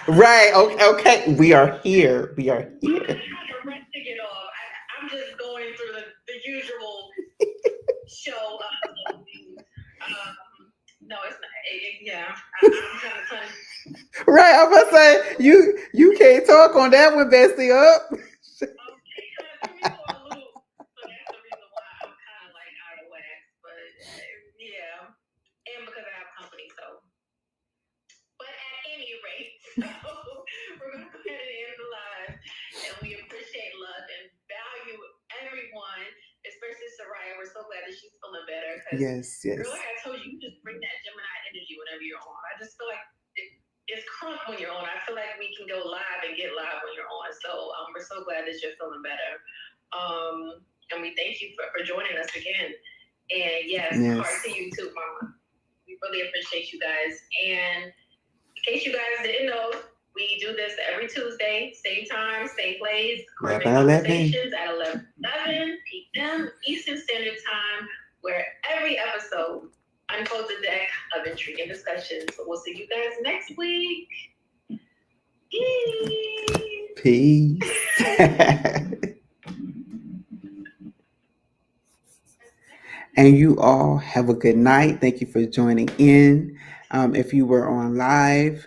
Right. Okay. We are here. I'm just going through the usual show. No, it's not. Yeah, I'm trying to tell you. Right. I'm gonna say you can't talk on that one, Bestie. Up. Okay, kind of threw me for a loop. So that's the reason why I'm kind of like out of whack. But yeah, and because I have company, so. But at any rate, so we're going to go ahead and end the live. And we appreciate, love, and value everyone, especially Soraya. We're so glad that she's feeling better. Yes. Girl, like I told you, you just bring that Gemini energy whenever you're on. I just feel like it's crunk when you're on. I feel like we can go live and get live when you're on. So we're so glad that you're feeling better. And we thank you for joining us again. And yes, heart to you too, Mama. We really appreciate you guys. And in case you guys didn't know, we do this every Tuesday, same time, same place, Conversations at 11 p.m. Eastern Standard Time, where every episode unfolds a deck of intriguing discussions. So we'll see you guys next week. Peace. And you all have a good night. Thank you for joining in. If you were on live,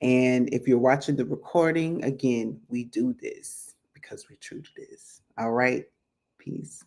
and if you're watching the recording, again, we do this because we're true to this. All right. Peace.